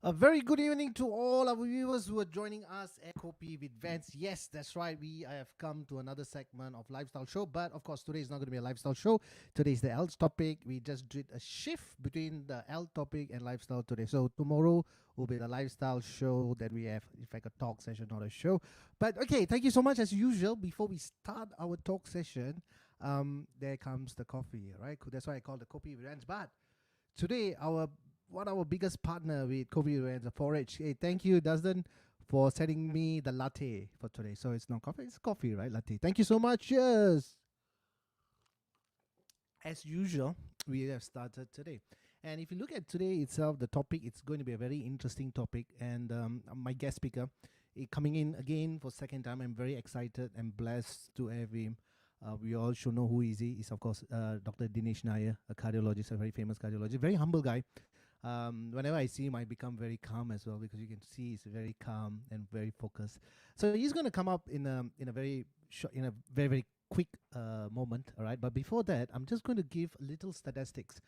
A very good evening to all our viewers who are joining us at Kopi with Vance. Yes, that's right. We have come to another segment of lifestyle show, but of course today is not going to be a lifestyle show. Today is the health topic. We just did a shift between the health topic and lifestyle today. So tomorrow will be the lifestyle show that we have, in fact, a talk session, not a show. But okay, thank you so much as usual. Before we start our talk session, there comes the coffee, right? That's why I call the Kopi with Vance. But today our biggest partner with Kopi Brands, Forage. Hey, thank you, Dustin, for sending me the latte for today. So it's not coffee, it's coffee, right? Latte. Thank you so much. Yes. As usual, we have started today. And if you look at today itself, the topic, it's going to be a very interesting topic. And my guest speaker coming in again for second time. I'm very excited and blessed to have him. We all should know who is he. Is of course Dr. Dinesh Nair, a cardiologist, a very famous cardiologist, very humble guy. Whenever I see him, I become very calm as well because you can see he's very calm and very focused. So he's going to come up in a very short, in a very very quick moment. All right, but before that, I'm just going to give little statistics.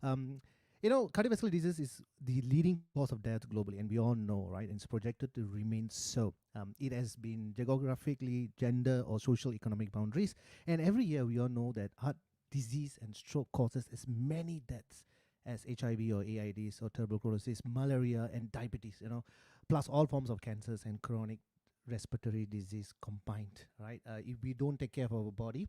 Cardiovascular disease is the leading cause of death globally, and we all know, right? And it's projected to remain so. It has been geographically, gender, or social economic boundaries, and every year we all know that heart disease and stroke causes as many deaths as HIV or AIDS or tuberculosis, malaria, and diabetes. Plus all forms of cancers and chronic respiratory disease combined. Right? If we don't take care of our body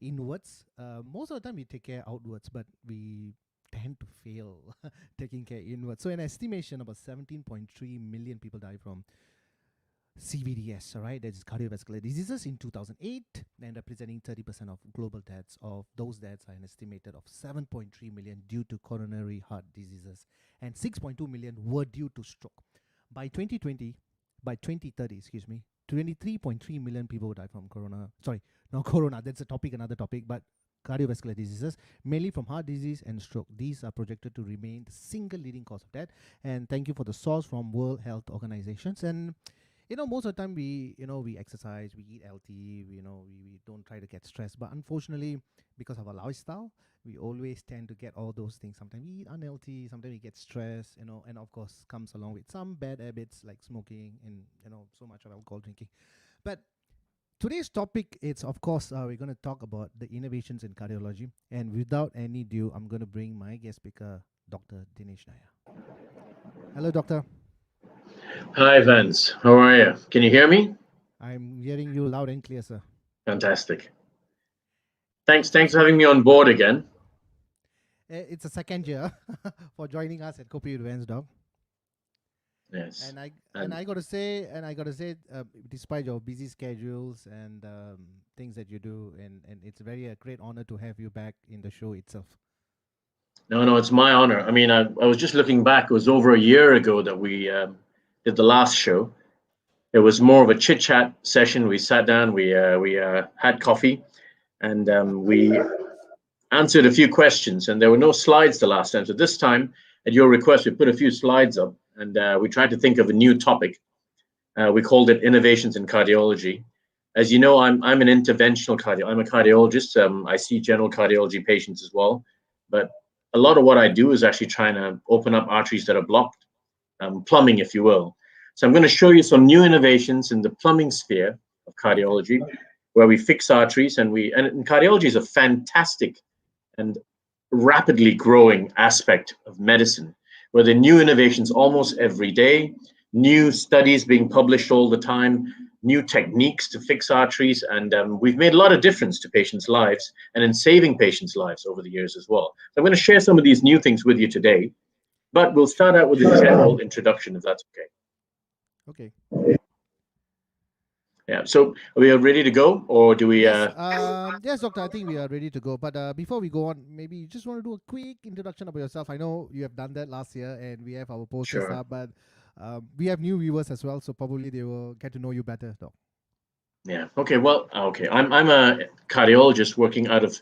inwards, most of the time we take care outwards, but we tend to fail taking care inwards. So an estimation about 17.3 million people die from CVDs, all right, that is cardiovascular diseases in 2008, and representing 30% of global deaths. Of those deaths are an estimated of 7.3 million due to coronary heart diseases, and 6.2 million were due to stroke. By 2030, 23.3 million people will die from corona. Sorry, not corona, that's another topic, but cardiovascular diseases, mainly from heart disease and stroke. These are projected to remain the single leading cause of death. And thank you for the source from World Health Organizations. And most of the time we exercise, we eat healthy, we don't try to get stressed. But unfortunately, because of our lifestyle, we always tend to get all those things. Sometimes we eat unhealthy, sometimes we get stressed, and of course comes along with some bad habits like smoking and so much of alcohol drinking. But today's topic is, of course, we're going to talk about the innovations in cardiology. And without any ado, I'm going to bring my guest speaker, Dr. Dinesh Nair. Hello, doctor. Hi, Vance. How are you? Can you hear me? I'm hearing you loud and clear, sir. Fantastic. Thanks That's for good. having me on board again. It's a second year for joining us at Kopi Events, Doc. Yes. And I got to say, despite your busy schedules and things that you do, and it's a great honor to have you back in the show itself. No, it's my honor. I mean, I was just looking back. It was over a year ago that we did the last show. It was more of a chit chat session. We sat down, we had coffee, and we answered a few questions. And there were no slides the last time. So this time, at your request, we put a few slides up, and we tried to think of a new topic. We called it innovations in cardiology. As you know, I'm an interventional cardiologist. I'm a cardiologist. I see general cardiology patients as well, but a lot of what I do is actually trying to open up arteries that are blocked, plumbing, if you will. So I'm going to show you some new innovations in the plumbing sphere of cardiology, where we fix arteries, and cardiology is a fantastic and rapidly growing aspect of medicine, where there are new innovations almost every day, new studies being published all the time, new techniques to fix arteries, and we've made a lot of difference to patients' lives and in saving patients' lives over the years as well. So I'm going to share some of these new things with you today, but we'll start out with a general introduction, if that's okay. Okay. Yeah, so are we ready to go, or do we... Yes, doctor, I think we are ready to go. But before we go on, maybe you just want to do a quick introduction about yourself. I know you have done that last year, and we have our posters Sure. up, but we have new viewers as well, so probably they will get to know you better, doc. Yeah. Okay. Well, okay. I'm a cardiologist working out of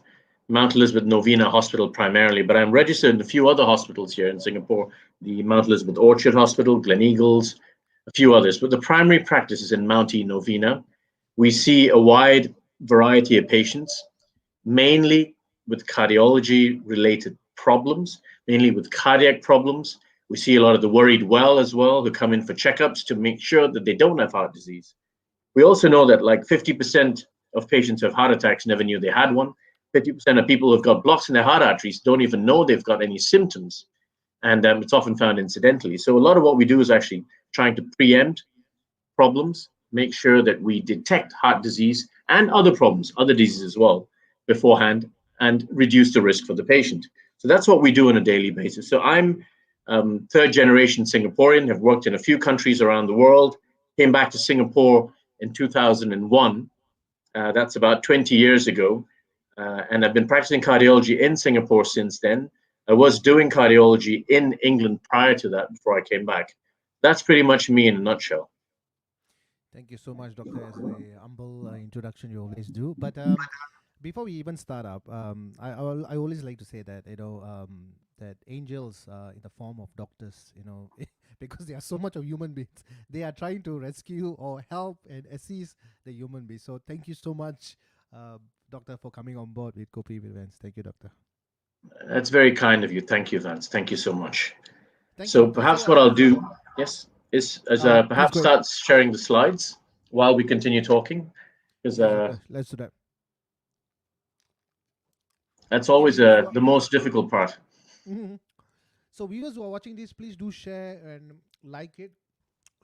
Mount Elizabeth Novena Hospital primarily, but I'm registered in a few other hospitals here in Singapore, the Mount Elizabeth Orchard Hospital, Gleneagles, a few others. But the primary practice is in Mount E Novena. We see a wide variety of patients, mainly with cardiology-related problems, mainly with cardiac problems. We see a lot of the worried well as well, who come in for checkups to make sure that they don't have heart disease. We also know that like 50% of patients who have heart attacks never knew they had one. 50% of people who've got blocks in their heart arteries don't even know they've got any symptoms. And it's often found incidentally. So a lot of what we do is actually trying to preempt problems, make sure that we detect heart disease and other problems, other diseases as well, beforehand, and reduce the risk for the patient. So that's what we do on a daily basis. So I'm third generation Singaporean, have worked in a few countries around the world, came back to Singapore in 2001. That's about 20 years ago. And I've been practicing cardiology in Singapore since then. I was doing cardiology in England prior to that before I came back. That's pretty much me in a nutshell. Thank you so much, Doctor, as the humble introduction you always do. But before we even start up, I always like to say that that angels in the form of doctors, because they are so much of human beings, they are trying to rescue or help and assist the human beings. So thank you so much, Doctor, for coming on board with Kopi events. Thank you, Doctor. That's very kind of you. Thank you, Vance. Thank you so much. Thank you, So Doctor. perhaps what I'll do, yes, is please perhaps go ahead. start sharing the slides while we continue talking, because Yes, Doctor. Let's do that. that's always the most difficult part. Mm-hmm. So viewers who are watching this, please do share and like it.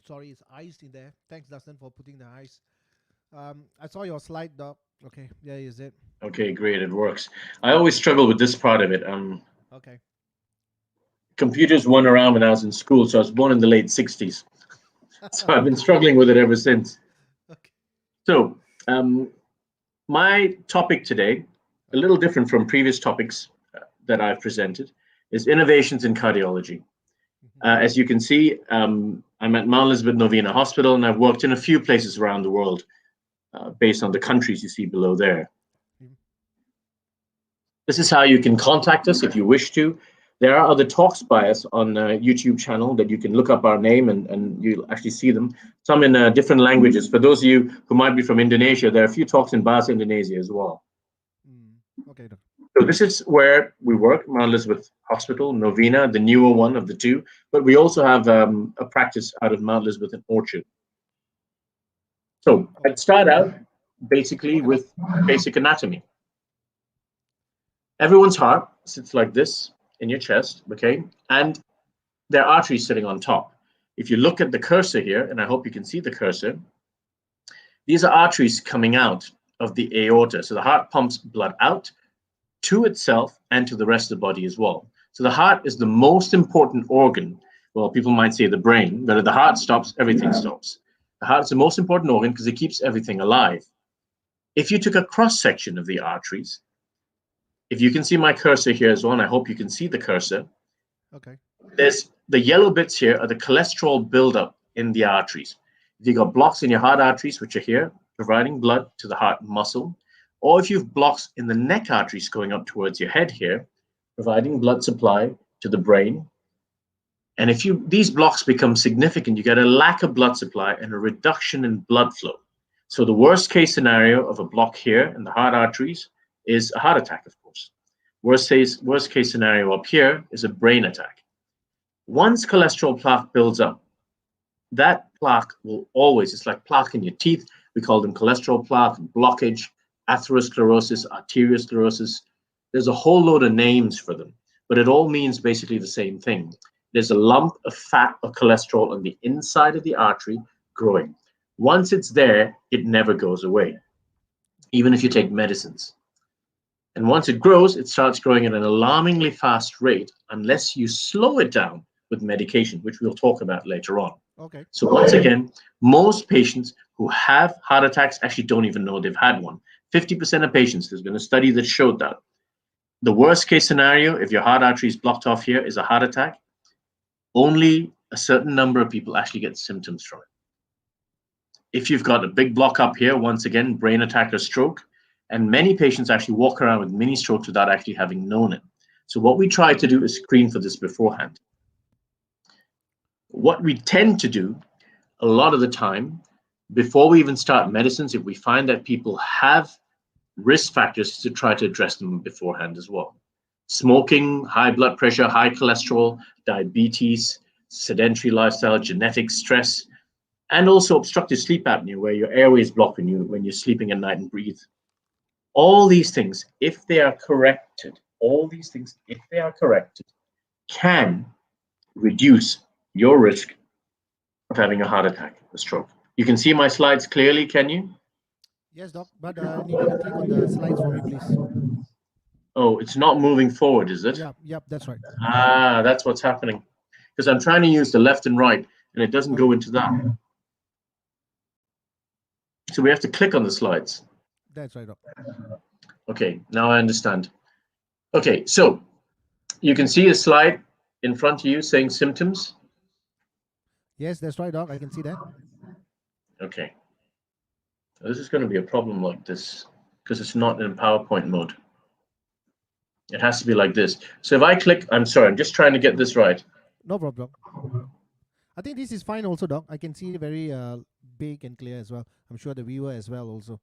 Sorry, it's iced in there. Thanks, Dustin, for putting the ice. I saw your slide, Doc. Okay, there is it. Okay, great, it works. I always struggle with this part of it. Okay. Computers weren't around when I was in school, so I was born in the late 60s. So I've been struggling with it ever since. Okay. So my topic today, a little different from previous topics that I've presented, is innovations in cardiology. As you can see, I'm at Mount Elizabeth Novena Hospital, and I've worked in a few places around the world based on the countries you see below there. This is how you can contact us if you wish to. There are other talks by us on YouTube channel that you can look up our name and you'll actually see them. Some in different languages. For those of you who might be from Indonesia, there are a few talks in Bahasa Indonesia as well. Okay. So this is where we work, Mount Elizabeth Hospital, Novena, the newer one of the two. But we also have a practice out of Mount Elizabeth and Orchard. So I'd start out basically with basic anatomy. Everyone's heart sits like this in your chest, okay? And there are arteries sitting on top. If you look at the cursor here, and I hope you can see the cursor, these are arteries coming out of the aorta. So the heart pumps blood out to itself and to the rest of the body as well. So the heart is the most important organ. Well, people might say the brain, but if the heart stops, everything stops. The heart is the most important organ because it keeps everything alive. If you took a cross-section of the arteries, if you can see my cursor here as well, and I hope you can see the cursor. Okay. There's the yellow bits here are the cholesterol buildup in the arteries. If you've got blocks in your heart arteries, which are here, providing blood to the heart muscle, or if you've blocks in the neck arteries going up towards your head here, providing blood supply to the brain. And if these blocks become significant, you get a lack of blood supply and a reduction in blood flow. So the worst case scenario of a block here in the heart arteries is a heart attack, of course. Worst case scenario up here is a brain attack. Once cholesterol plaque builds up, that plaque will always, it's like plaque in your teeth. We call them cholesterol plaque, blockage, atherosclerosis, arteriosclerosis. There's a whole load of names for them, but it all means basically the same thing. There's a lump of fat or cholesterol on the inside of the artery growing. Once it's there, it never goes away, even if you take medicines. And once it grows, it starts growing at an alarmingly fast rate unless you slow it down with medication, which we'll talk about later on. Okay. So once again, most patients who have heart attacks actually don't even know they've had one. 50% of patients, there's been a study that showed that. The worst case scenario, if your heart artery is blocked off here, is a heart attack. Only a certain number of people actually get symptoms from it. If you've got a big block up here, once again, brain attack or stroke, and many patients actually walk around with mini strokes without actually having known it. So what we try to do is screen for this beforehand. What we tend to do a lot of the time, before we even start medicines, if we find that people have risk factors, to try to address them beforehand as well. Smoking, high blood pressure, high cholesterol, diabetes, sedentary lifestyle, genetic stress, and also obstructive sleep apnea, where your airway is blocked when you're sleeping at night and breathe. All these things, if they are corrected, can reduce your risk of having a heart attack, a stroke. You can see my slides clearly, can you? Yes, doc. But need you to click on the slides for me, please. Oh, it's not moving forward, is it? Yep, that's right. Ah, that's what's happening. Because I'm trying to use the left and right, and it doesn't go into that. So we have to click on the slides. That's right, doc. Okay, now I understand. Okay, so you can see a slide in front of you saying symptoms. Yes, that's right, doc. I can see that. Okay. This is going to be a problem like this because it's not in PowerPoint mode. It has to be like this. So if I click, I'm sorry, I'm just trying to get this right. No problem. I think this is fine also, doc. I can see it very big and clear as well. I'm sure the viewer as well also.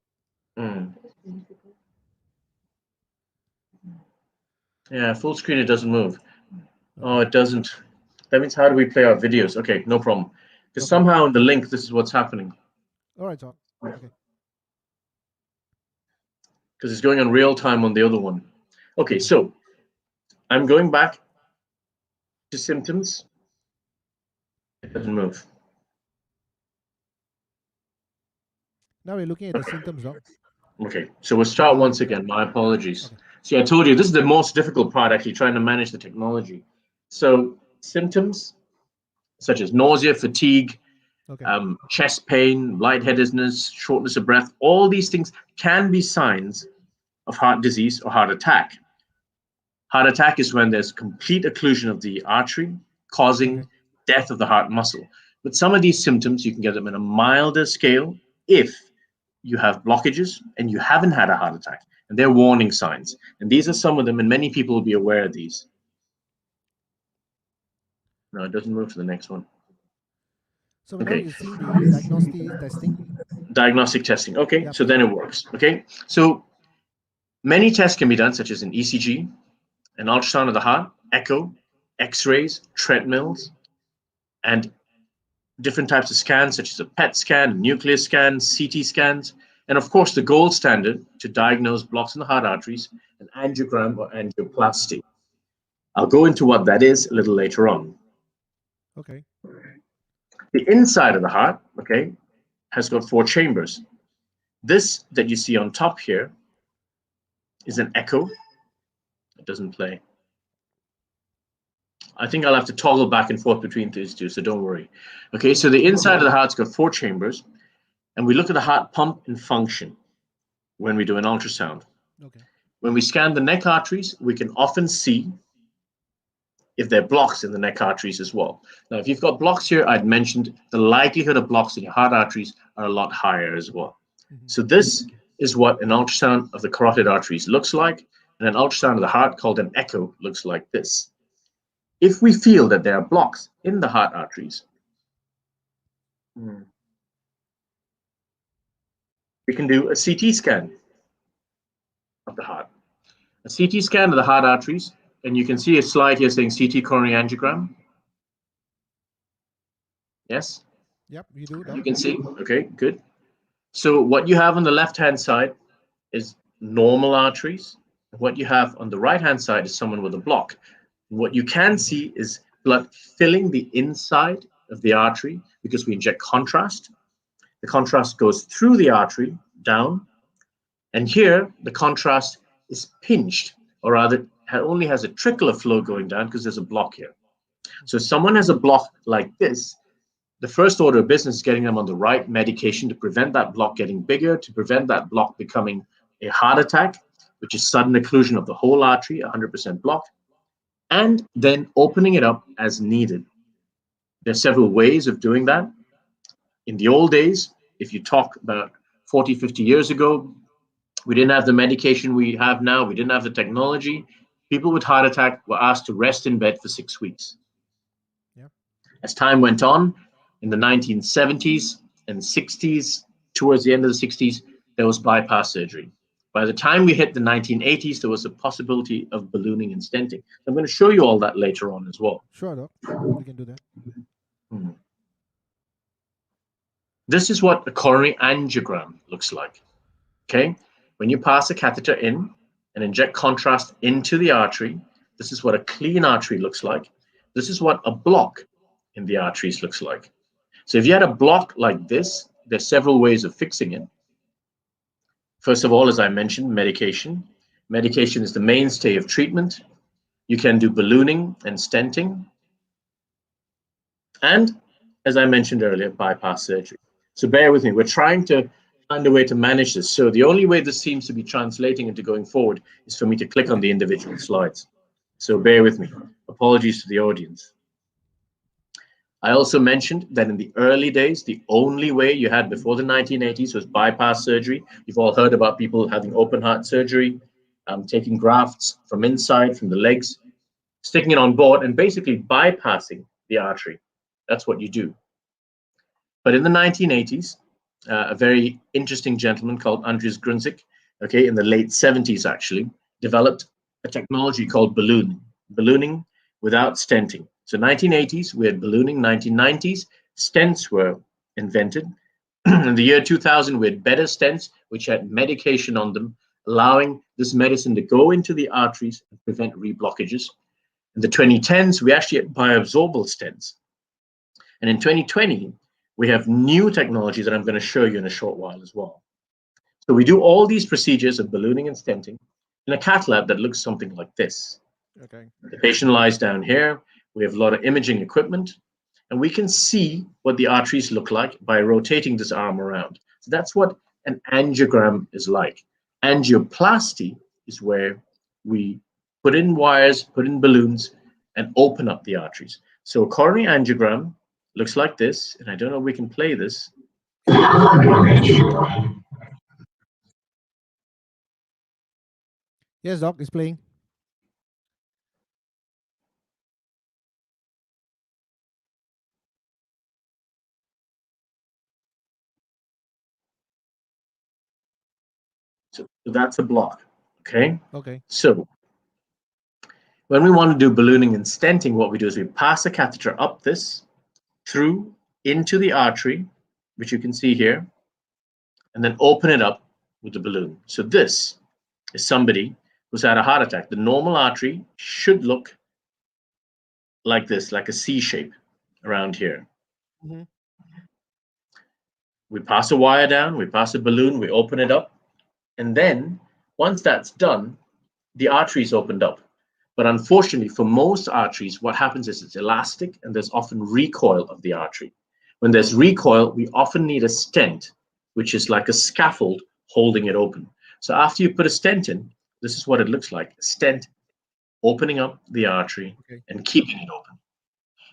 Yeah, full screen, it doesn't move. Okay. Oh, it doesn't. That means how do we play our videos? Okay, no problem. Because somehow in the link, this is what's happening. All right, doc. Okay. Because it's going on real time on the other one. Okay, so I'm going back to symptoms. It doesn't move. Now we're looking at the symptoms, doc. Okay, so we'll start once again. My apologies. Okay. See, I told you this is the most difficult part, actually, trying to manage the technology. So symptoms such as nausea, fatigue, chest pain, lightheadedness, shortness of breath, all these things can be signs of heart disease or heart attack. Heart attack is when there's complete occlusion of the artery, causing death of the heart muscle. But some of these symptoms, you can get them in a milder scale if you have blockages and you haven't had a heart attack. And they're warning signs. And these are some of them, and many people will be aware of these. No, it doesn't move to the next one. So now you've seen the diagnostic testing. Diagnostic testing. Okay, so then it works. Okay, so many tests can be done, such as an ECG, an ultrasound of the heart, echo, X-rays, treadmills, and different types of scans, such as a PET scan, nuclear scan, CT scans, and of course the gold standard to diagnose blocks in the heart arteries, an angiogram or angioplasty. I'll go into what that is a little later on. Okay. The inside of the heart, okay, has got 4 chambers. This that you see on top here is an echo. It doesn't play. I think I'll have to toggle back and forth between these two, so don't worry. Okay, so the inside of the heart's got 4 chambers, and we look at the heart pump and function when we do an ultrasound. Okay. When we scan the neck arteries, we can often see if there are blocks in the neck arteries as well. Now, if you've got blocks here, I'd mentioned the likelihood of blocks in your heart arteries are a lot higher as well. So this is what an ultrasound of the carotid arteries looks like, and an ultrasound of the heart called an echo looks like this. If we feel that there are blocks in the heart arteries, we can do a CT scan of the heart. A CT scan of the heart arteries, and you can see a slide here saying CT coronary angiogram. Yes? Yep, you do. You can see. Okay, good. So what you have on the left-hand side is normal arteries. What you have on the right-hand side is someone with a block. What you can see is blood filling the inside of the artery because we inject contrast. The contrast goes through the artery down, and here the contrast is pinched, or rather only has a trickle of flow going down because there's a block here. So if someone has a block like this, the first order of business is getting them on the right medication to prevent that block getting bigger, to prevent that block becoming a heart attack, which is sudden occlusion of the whole artery, 100% block, and then opening it up as needed. There are several ways of doing that. In the old days, if you talk about 40, 50 years ago, we didn't have the medication we have now. We didn't have the technology. People with heart attack were asked to rest in bed for 6 weeks. Yeah. As time went on, in the 1970s and 60s, towards the end of the 60s, there was bypass surgery. By the time we hit the 1980s, there was a possibility of ballooning and stenting. I'm going to show you all that later on as well. Sure, Doc. We can do that. This is what a coronary angiogram looks like. Okay, when you pass a catheter in and inject contrast into the artery, this is what a clean artery looks like. This is what a block in the arteries looks like. So if you had a block like this, there's several ways of fixing it. First of all, as I mentioned, medication. Medication is the mainstay of treatment. You can do ballooning and stenting. And as I mentioned earlier, bypass surgery. So bear with me. We're trying to find a way to manage this. So the only way this seems to be translating into going forward is for me to click on the individual slides. So bear with me. Apologies to the audience. I also mentioned that in the early days, the only way you had before the 1980s was bypass surgery. You've all heard about people having open heart surgery, taking grafts from inside, from the legs, sticking it on board, and basically bypassing the artery. That's what you do. But in the 1980s, a very interesting gentleman called Andreas Grunzig, okay, in the late 70s actually, developed a technology called ballooning without stenting. So 1980s, we had ballooning. 1990s, stents were invented. In the year 2000, we had better stents, which had medication on them, allowing this medicine to go into the arteries and prevent reblockages. In the 2010s, we actually had bioabsorbable stents. And in 2020, we have new technology that I'm going to show you in a short while as well. So we do all these procedures of ballooning and stenting in a cath lab that looks something like this. Okay. The patient lies down here. We have a lot of imaging equipment, and we can see what the arteries look like by rotating this arm around. So that's what an angiogram is like. Angioplasty is where we put in wires, put in balloons, and open up the arteries. So a coronary angiogram looks like this, and I don't know if we can play this. Yes, Doc, it's playing. So that's a block, okay? Okay. So when we want to do ballooning and stenting, what we do is we pass a catheter up this, through, into the artery, which you can see here, and then open it up with the balloon. So this is somebody who's had a heart attack. The normal artery should look like this, like a C shape around here. Mm-hmm. We pass a wire down, we pass a balloon, we open it up, and then once that's done, the artery's opened up. But unfortunately, for most arteries, what happens is it's elastic and there's often recoil of the artery. When there's recoil, we often need a stent, which is like a scaffold holding it open. So after you put a stent in, this is what it looks like: a stent opening up the artery and keeping it open.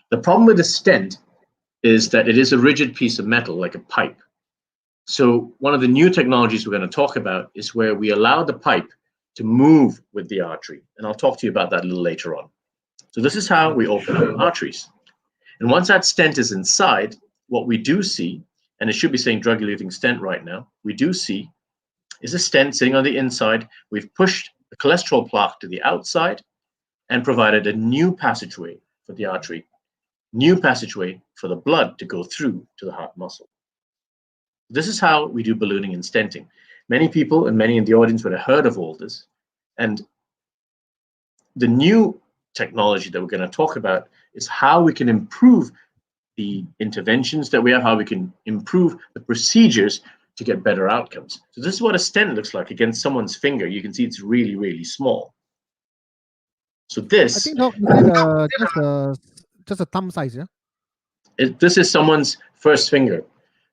The problem with the stent is that it is a rigid piece of metal, like a pipe. So one of the new technologies we're going to talk about is where we allow the pipe to move with the artery. And I'll talk to you about that a little later on. So this is how we open up arteries. And once that stent is inside, what we do see, and it should be saying drug-eluting stent right now, we do see is a stent sitting on the inside. We've pushed the cholesterol plaque to the outside and provided a new passageway for the artery, new passageway for the blood to go through to the heart muscle. This is how we do ballooning and stenting. Many people and many in the audience would have heard of all this. And the new technology that we're going to talk about is how we can improve the interventions that we have, how we can improve the procedures to get better outcomes. So this is what a stent looks like against someone's finger. You can see it's really, really small. So this, I think, Doc, just a thumb size, yeah? this is someone's first finger.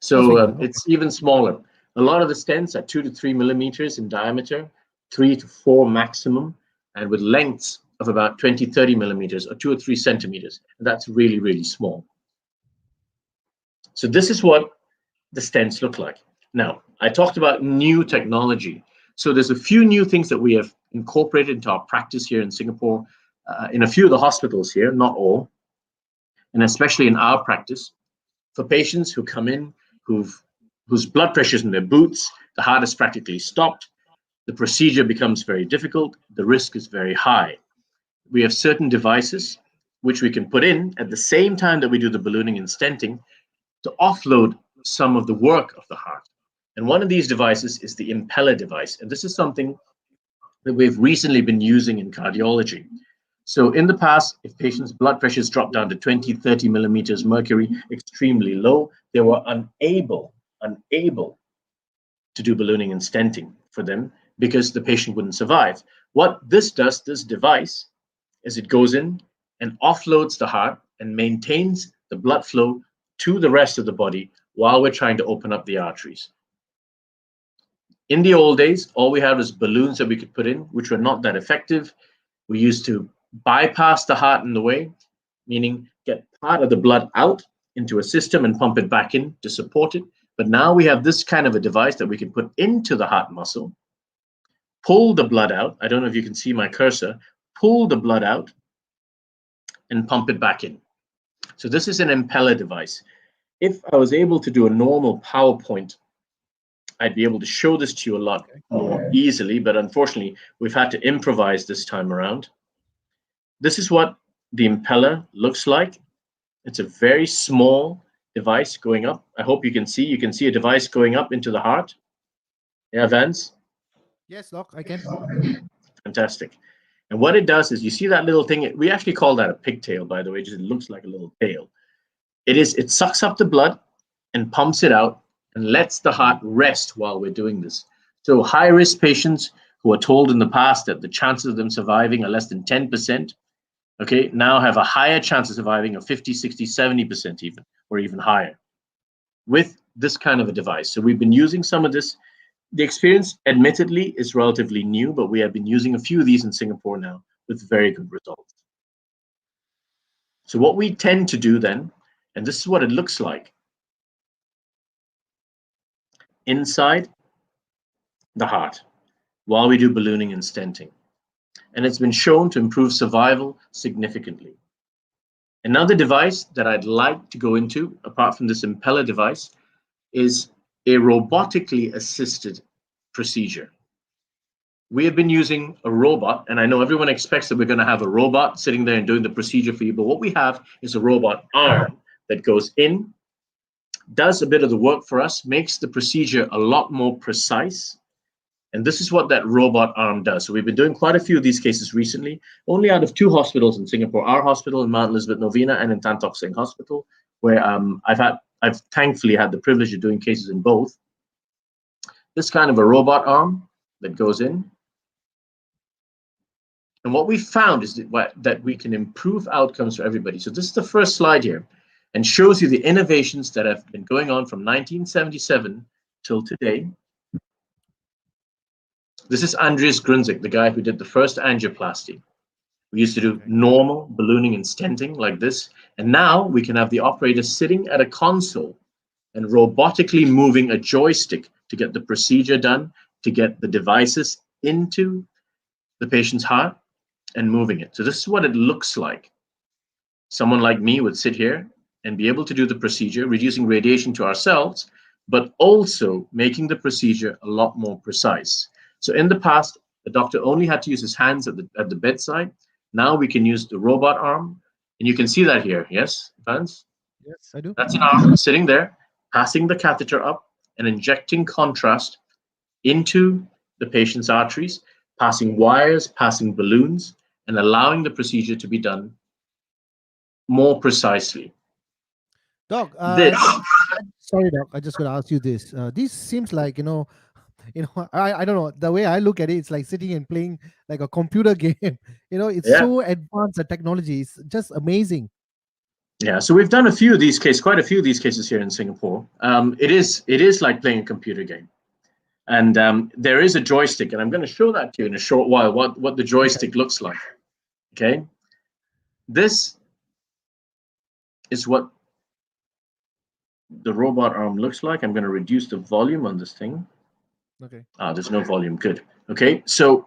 So okay. It's even smaller. A lot of the stents are 2 to 3 millimeters in diameter, 3 to 4 maximum, and with lengths of about 20, 30 millimeters or 2 or 3 centimeters. And that's really, really small. So this is what the stents look like. Now, I talked about new technology. So there's a few new things that we have incorporated into our practice here in Singapore, in a few of the hospitals here, not all, and especially in our practice. For patients who come in whose blood pressure's in their boots, the heart is practically stopped, the procedure becomes very difficult, the risk is very high. We have certain devices which we can put in at the same time that we do the ballooning and stenting to offload some of the work of the heart. And one of these devices is the impeller device. And this is something that we've recently been using in cardiology. So in the past, if patients' blood pressures dropped down to 20, 30 millimeters mercury, extremely low, they were unable to do ballooning and stenting for them because the patient wouldn't survive. What this does, this device, is it goes in and offloads the heart and maintains the blood flow to the rest of the body while we're trying to open up the arteries. In the old days, all we had was balloons that we could put in, which were not that effective. We used to bypass the heart in the way, meaning get part of the blood out into a system and pump it back in to support it. But now we have this kind of a device that we can put into the heart muscle, pull the blood out. I don't know if you can see my cursor, pull the blood out and pump it back in. So this is an impeller device. If I was able to do a normal PowerPoint, I'd be able to show this to you a lot more easily, but unfortunately, we've had to improvise this time around. This is what the impeller looks like. It's a very small device going up. I hope you can see. You can see a device going up into the heart. Yeah, Vance? Yes, Doc, I can. Fantastic. And what it does is, you see that little thing, we actually call that a pigtail, by the way, just it looks like a little tail. It sucks up the blood and pumps it out and lets the heart rest while we're doing this. So high-risk patients who are told in the past that the chances of them surviving are less than 10%, okay, now have a higher chance of surviving of 50, 60, 70% even, or even higher with this kind of a device. So we've been using some of this. The experience, admittedly, is relatively new, but we have been using a few of these in Singapore now with very good results. So what we tend to do then, and this is what it looks like, inside the heart while we do ballooning and stenting. And it's been shown to improve survival significantly. Another device that I'd like to go into, apart from this impeller device, is a robotically assisted procedure. We have been using a robot, and I know everyone expects that we're going to have a robot sitting there and doing the procedure for you, but what we have is a robot arm that goes in, does a bit of the work for us, makes the procedure a lot more precise. And this is what that robot arm does. So we've been doing quite a few of these cases recently, only out of 2 hospitals in Singapore, our hospital in Mount Elizabeth Novena and in Tan Tock Seng Hospital, where I've thankfully had the privilege of doing cases in both. This kind of a robot arm that goes in. And what we found is that we can improve outcomes for everybody. So this is the first slide here and shows you the innovations that have been going on from 1977 till today. This is Andreas Grunzig, the guy who did the first angioplasty. We used to do normal ballooning and stenting like this. And now we can have the operator sitting at a console and robotically moving a joystick to get the procedure done, to get the devices into the patient's heart and moving it. So this is what it looks like. Someone like me would sit here and be able to do the procedure, reducing radiation to ourselves, but also making the procedure a lot more precise. So in the past, the doctor only had to use his hands at the bedside. Now we can use the robot arm, and you can see that here. Yes, Vance? Yes, I do. That's an arm sitting there, passing the catheter up and injecting contrast into the patient's arteries, passing wires, passing balloons, and allowing the procedure to be done more precisely. Doc, sorry, Doc, I just got to ask you this. This seems like, I don't know, the way I look at it, it's like sitting and playing like a computer game. It's so advanced, the technology is just amazing. Yeah, so we've done a few of these cases, quite a few of these cases here in Singapore. It is like playing a computer game. And there is a joystick, and I'm going to show that to you in a short while, what the joystick looks like. Okay. This is what the robot arm looks like. I'm going to reduce the volume on this thing. Okay. There's no volume. Good. Okay. So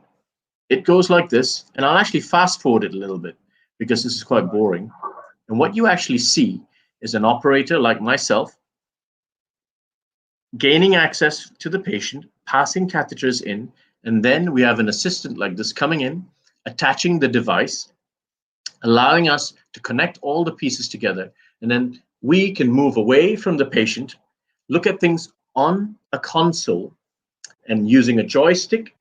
it goes like this, and I'll actually fast forward it a little bit because this is quite boring. And what you actually see is an operator like myself gaining access to the patient, passing catheters in, And then we have an assistant like this coming in, attaching the device, allowing us to connect all the pieces together. And then we can move away from the patient, look at things on a console, and using a joystick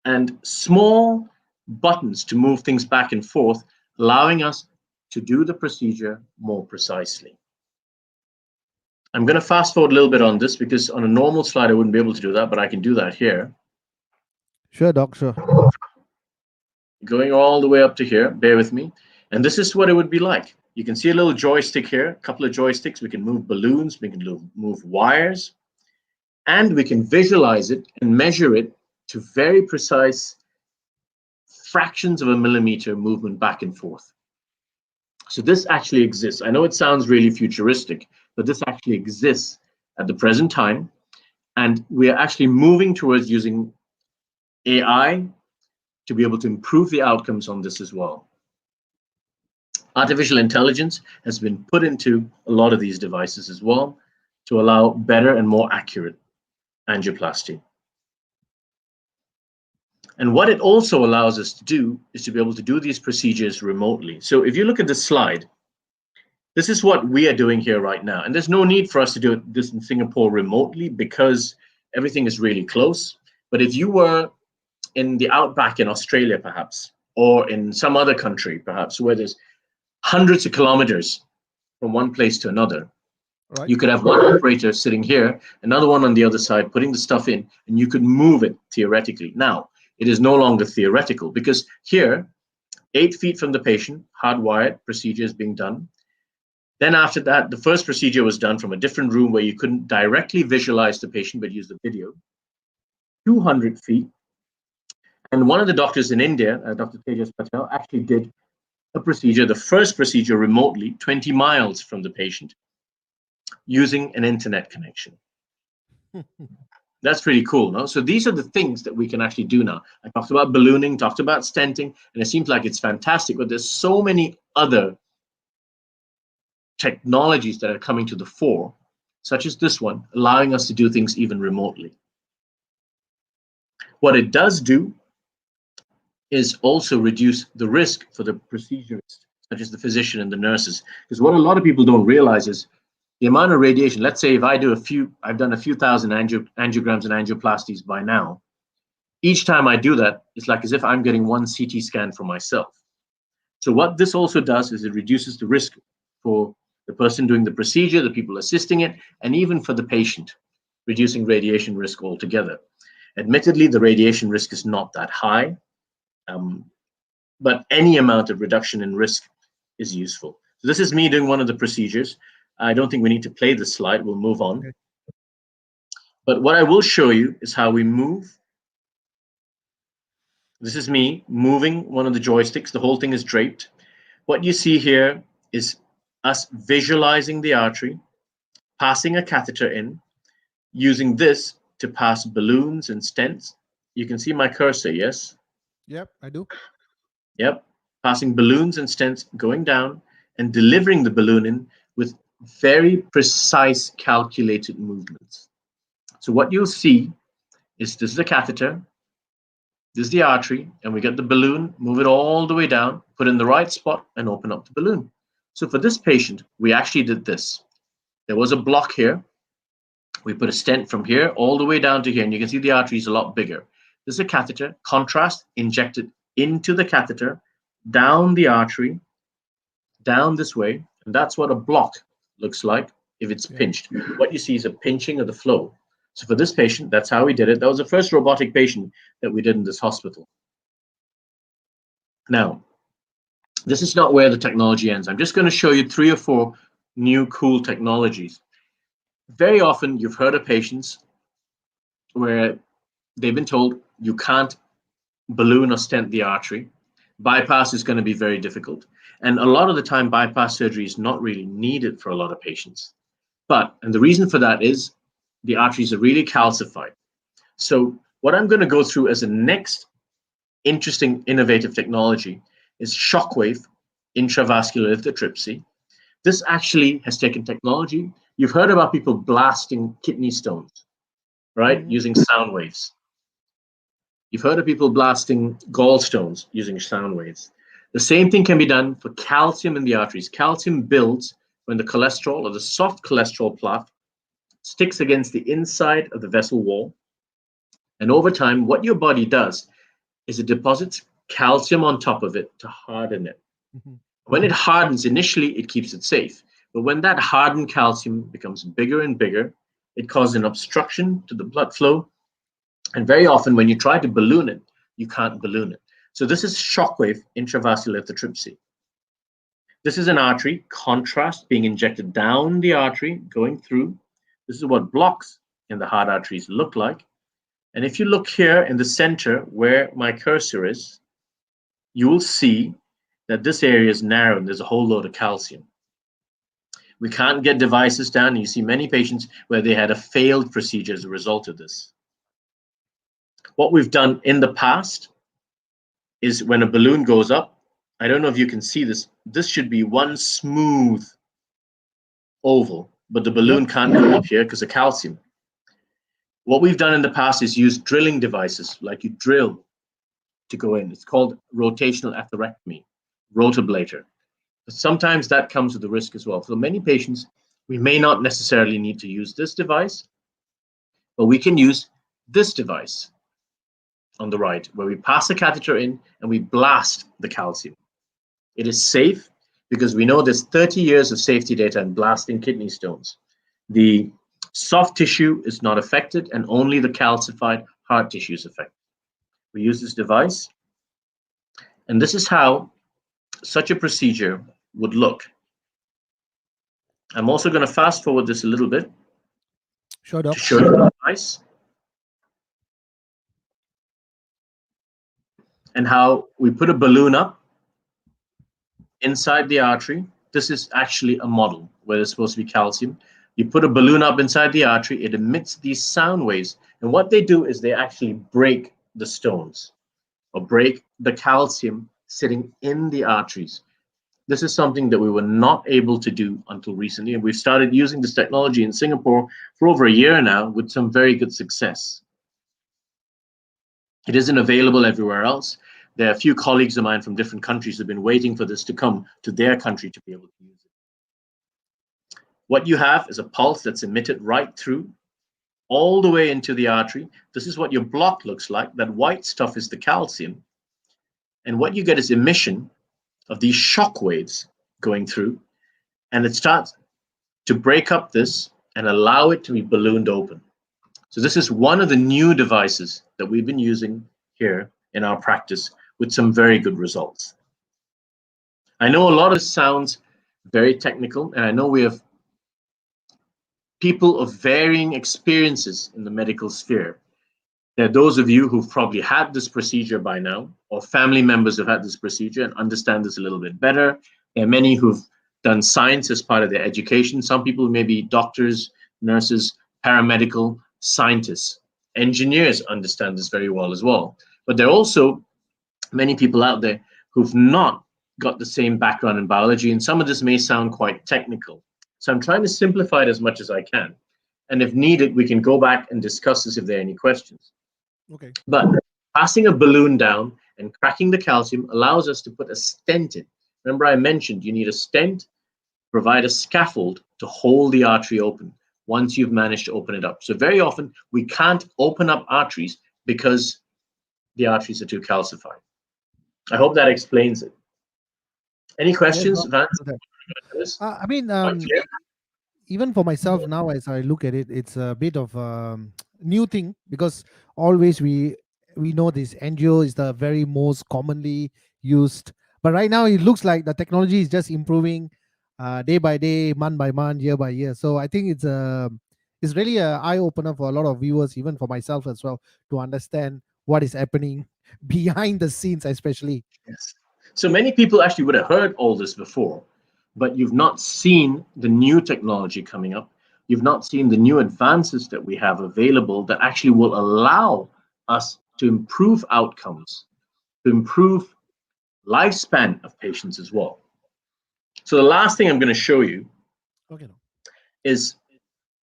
and small buttons to move things back and forth, allowing us to do the procedure more precisely. I'm going to fast forward a little bit on this because on a normal slide, I wouldn't be able to do that, but I can do that here. Sure, Doc, sure. Going all the way up to here, bear with me. And this is what it would be like. You can see a little joystick here, a couple of joysticks. We can move balloons, we can move wires, and we can visualize it and measure it to very precise fractions of a millimeter movement back and forth. So this actually exists. I know it sounds really futuristic, but this actually exists at the present time. And we are actually moving towards using AI to be able to improve the outcomes on this as well. Artificial intelligence has been put into a lot of these devices as well to allow better and more accurate angioplasty. And what it also allows us to do is to be able to do these procedures remotely. So if you look at this slide, this is what we are doing here right now. And there's no need for us to do this in Singapore remotely because everything is really close. But if you were in the outback in Australia, perhaps, or in some other country, perhaps, where there's hundreds of kilometers from one place to another, right, you could have one operator sitting here, another one on the other side, putting the stuff in, and you could move it theoretically. Now, it is no longer theoretical because here, 8 feet from the patient, hardwired procedure is being done. Then after that, the first procedure was done from a different room where you couldn't directly visualize the patient, but use the video. 200 feet. And one of the doctors in India, Dr. Tejas Patel, actually did a procedure, the first procedure remotely, 20 miles from the patient, using an internet connection. That's pretty cool, no? So these are the things that we can actually do now. I talked about ballooning, talked about stenting, and it seems like it's fantastic, but there's so many other technologies that are coming to the fore, such as this one, allowing us to do things even remotely. What it does do is also reduce the risk for the procedurist, such as the physician and the nurses. Because what a lot of people don't realize is the amount of radiation. Let's say if I've done a few thousand angiograms and angioplasties by now. Each time I do that, it's like as if I'm getting one CT scan for myself. So what this also does is it reduces the risk for the person doing the procedure, the people assisting it, and even for the patient, reducing radiation risk altogether. Admittedly, the radiation risk is not that high, but any amount of reduction in risk is useful. So this is me doing one of the procedures. I don't think we need to play this slide. We'll move on. Okay. But what I will show you is how we move. This is me moving one of the joysticks. The whole thing is draped. What you see here is us visualizing the artery, passing a catheter in, using this to pass balloons and stents. You can see my cursor, yes? Yep, I do. Yep, passing balloons and stents, going down and delivering the balloon in with very precise calculated movements. So what you'll see is this is the catheter, this is the artery, and we get the balloon, move it all the way down, put in the right spot, and open up the balloon. So for this patient, we actually did this. There was a block here. We put a stent from here all the way down to here, and you can see the artery is a lot bigger. This is a catheter, contrast, injected into the catheter, down the artery, down this way, and that's what a block looks like if it's pinched. What you see is a pinching of the flow. So for this patient, that's how we did it. That was the first robotic patient that we did in this hospital. Now, this is not where the technology ends. I'm just going to show you 3 or 4 new cool technologies. Very often you've heard of patients where they've been told you can't balloon or stent the artery. Bypass is going to be very difficult. And a lot of the time, bypass surgery is not really needed for a lot of patients. And the reason for that is the arteries are really calcified. So what I'm going to go through as a next interesting innovative technology is shockwave intravascular lithotripsy. This actually has taken technology. You've heard about people blasting kidney stones, right? Using sound waves. You've heard of people blasting gallstones using sound waves. The same thing can be done for calcium in the arteries. Calcium builds when the cholesterol or the soft cholesterol plaque sticks against the inside of the vessel wall. And over time, what your body does is it deposits calcium on top of it to harden it. Mm-hmm. When it hardens, initially, it keeps it safe. But when that hardened calcium becomes bigger and bigger, it causes an obstruction to the blood flow. And very often, when you try to balloon it, you can't balloon it. So this is shockwave intravascular lithotripsy. This is an artery, contrast being injected down the artery, going through. This is what blocks in the heart arteries look like. And if you look here in the center where my cursor is, you will see that this area is narrow and there's a whole load of calcium. We can't get devices down. And you see many patients where they had a failed procedure as a result of this. What we've done in the past is when a balloon goes up, I don't know if you can see this, this should be one smooth oval, but the balloon can't go up here because of calcium. What we've done in the past is use drilling devices, like you drill to go in. It's called rotational atherectomy, rotablator. But sometimes that comes with a risk as well. For many patients, we may not necessarily need to use this device, but we can use this device on the right, where we pass the catheter in and we blast the calcium. It is safe because we know there's 30 years of safety data in blasting kidney stones. The soft tissue is not affected and only the calcified heart tissue is affected. We use this device, and this is how such a procedure would look. I'm also going to fast forward this a little bit to show you the device and how we put a balloon up inside the artery. This is actually a model where there's supposed to be calcium. You put a balloon up inside the artery, it emits these sound waves, and what they do is they actually break the stones or break the calcium sitting in the arteries. This is something that we were not able to do until recently, and we've started using this technology in Singapore for over a year now with some very good success. It isn't available everywhere else. There are a few colleagues of mine from different countries who have been waiting for this to come to their country to be able to use it. What you have is a pulse that's emitted right through, all the way into the artery. This is what your block looks like. That white stuff is the calcium. And what you get is emission of these shock waves going through, and it starts to break up this and allow it to be ballooned open. So this is one of the new devices that we've been using here in our practice with some very good results. I know a lot of this sounds very technical, and I know we have people of varying experiences in the medical sphere. There are those of you who've probably had this procedure by now, or family members who've had this procedure and understand this a little bit better. There are many who've done science as part of their education. Some people may be doctors, nurses, paramedical, scientists. Engineers understand this very well as well. But there are also many people out there who've not got the same background in biology, and some of this may sound quite technical. So I'm trying to simplify it as much as I can. And if needed, we can go back and discuss this if there are any questions. Okay. But passing a balloon down and cracking the calcium allows us to put a stent in. Remember I mentioned you need a stent, provide a scaffold to hold the artery open once you've managed to open it up. So very often we can't open up arteries because the arteries are too calcified. I hope that explains it. Any questions, Vance? I mean, even for myself now, as I look at it, it's a bit of a new thing, because always we know this angio is the very most commonly used, but right now it looks like the technology is just improving day by day, month by month, year by year. So I think it's really an eye opener for a lot of viewers, even for myself as well, to understand what is happening behind the scenes, especially. Yes. So many people actually would have heard all this before, but you've not seen the new technology coming up. You've not seen the new advances that we have available that actually will allow us to improve outcomes, to improve lifespan of patients as well. So the last thing I'm going to show you is,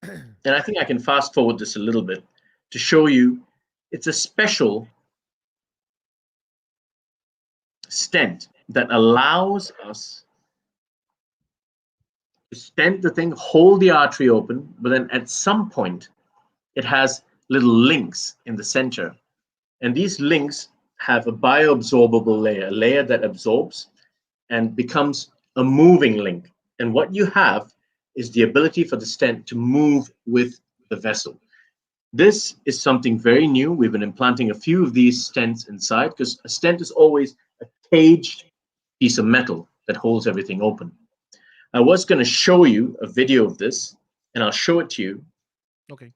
and I think I can fast forward this a little bit to show you, it's a special stent that allows us to stent the thing, hold the artery open, but then at some point it has little links in the center. And these links have a bioabsorbable layer, a layer that absorbs and becomes a moving link. And what you have is the ability for the stent to move with the vessel. This is something very new. We've been implanting a few of these stents inside, because a stent is always a caged piece of metal that holds everything open. I was going to show you a video of this, and I'll show it to you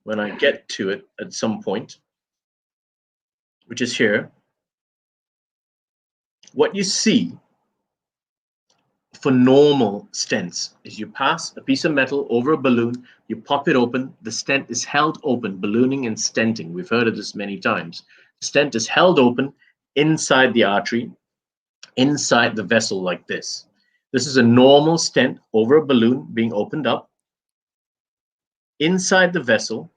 when I get to it at some point, which is here. What you see for normal stents is you pass a piece of metal over a balloon, you pop it open, the stent is held open, ballooning and stenting. We've heard of this many times. The stent is held open inside the artery, inside the vessel like this. This is a normal stent over a balloon being opened up inside the vessel.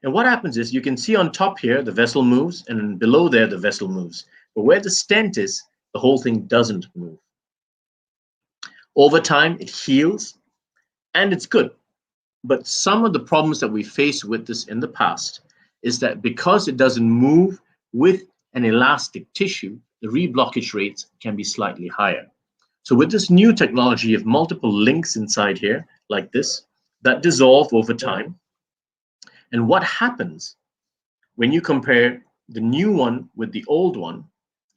And what happens is, you can see on top here, the vessel moves, and then below there, the vessel moves. But where the stent is, the whole thing doesn't move. Over time, it heals, and it's good. But some of the problems that we faced with this in the past is that because it doesn't move with an elastic tissue, the reblockage rates can be slightly higher. So with this new technology, you have multiple links inside here, like this, that dissolve over time. And what happens when you compare the new one with the old one,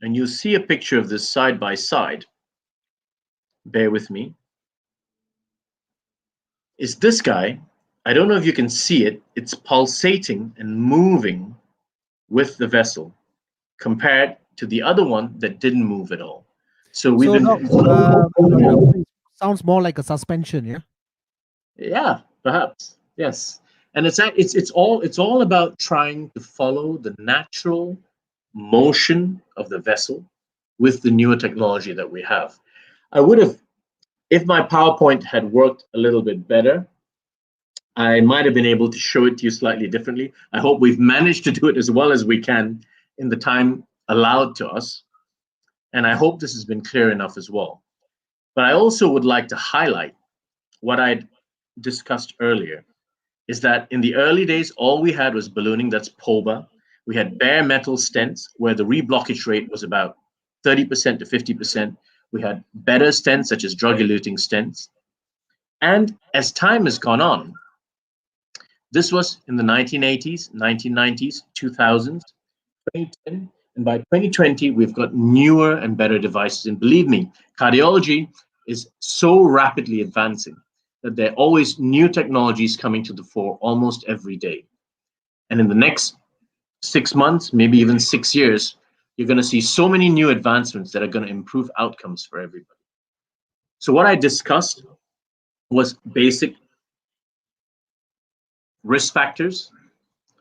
and you'll see a picture of this side by side, bear with me, is this guy. I don't know if you can see it. It's pulsating and moving with the vessel compared to the other one that didn't move at all. So we've been... sounds more like a suspension, yeah? Yeah, perhaps. Yes. And it's all about trying to follow the natural motion of the vessel with the newer technology that we have. I would have, if my PowerPoint had worked a little bit better, I might have been able to show it to you slightly differently. I hope we've managed to do it as well as we can in the time allowed to us. And I hope this has been clear enough as well. But I also would like to highlight what I'd discussed earlier, is that in the early days, all we had was ballooning, that's POBA. We had bare metal stents where the reblockage rate was about 30% to 50%. We had better stents, such as drug-eluting stents. And as time has gone on, this was in the 1980s, 1990s, 2000s, 2010, and by 2020, we've got newer and better devices. And believe me, cardiology is so rapidly advancing that there are always new technologies coming to the fore almost every day. And in the next 6 months, maybe even 6 years, you're going to see so many new advancements that are going to improve outcomes for everybody. So what I discussed was basic risk factors,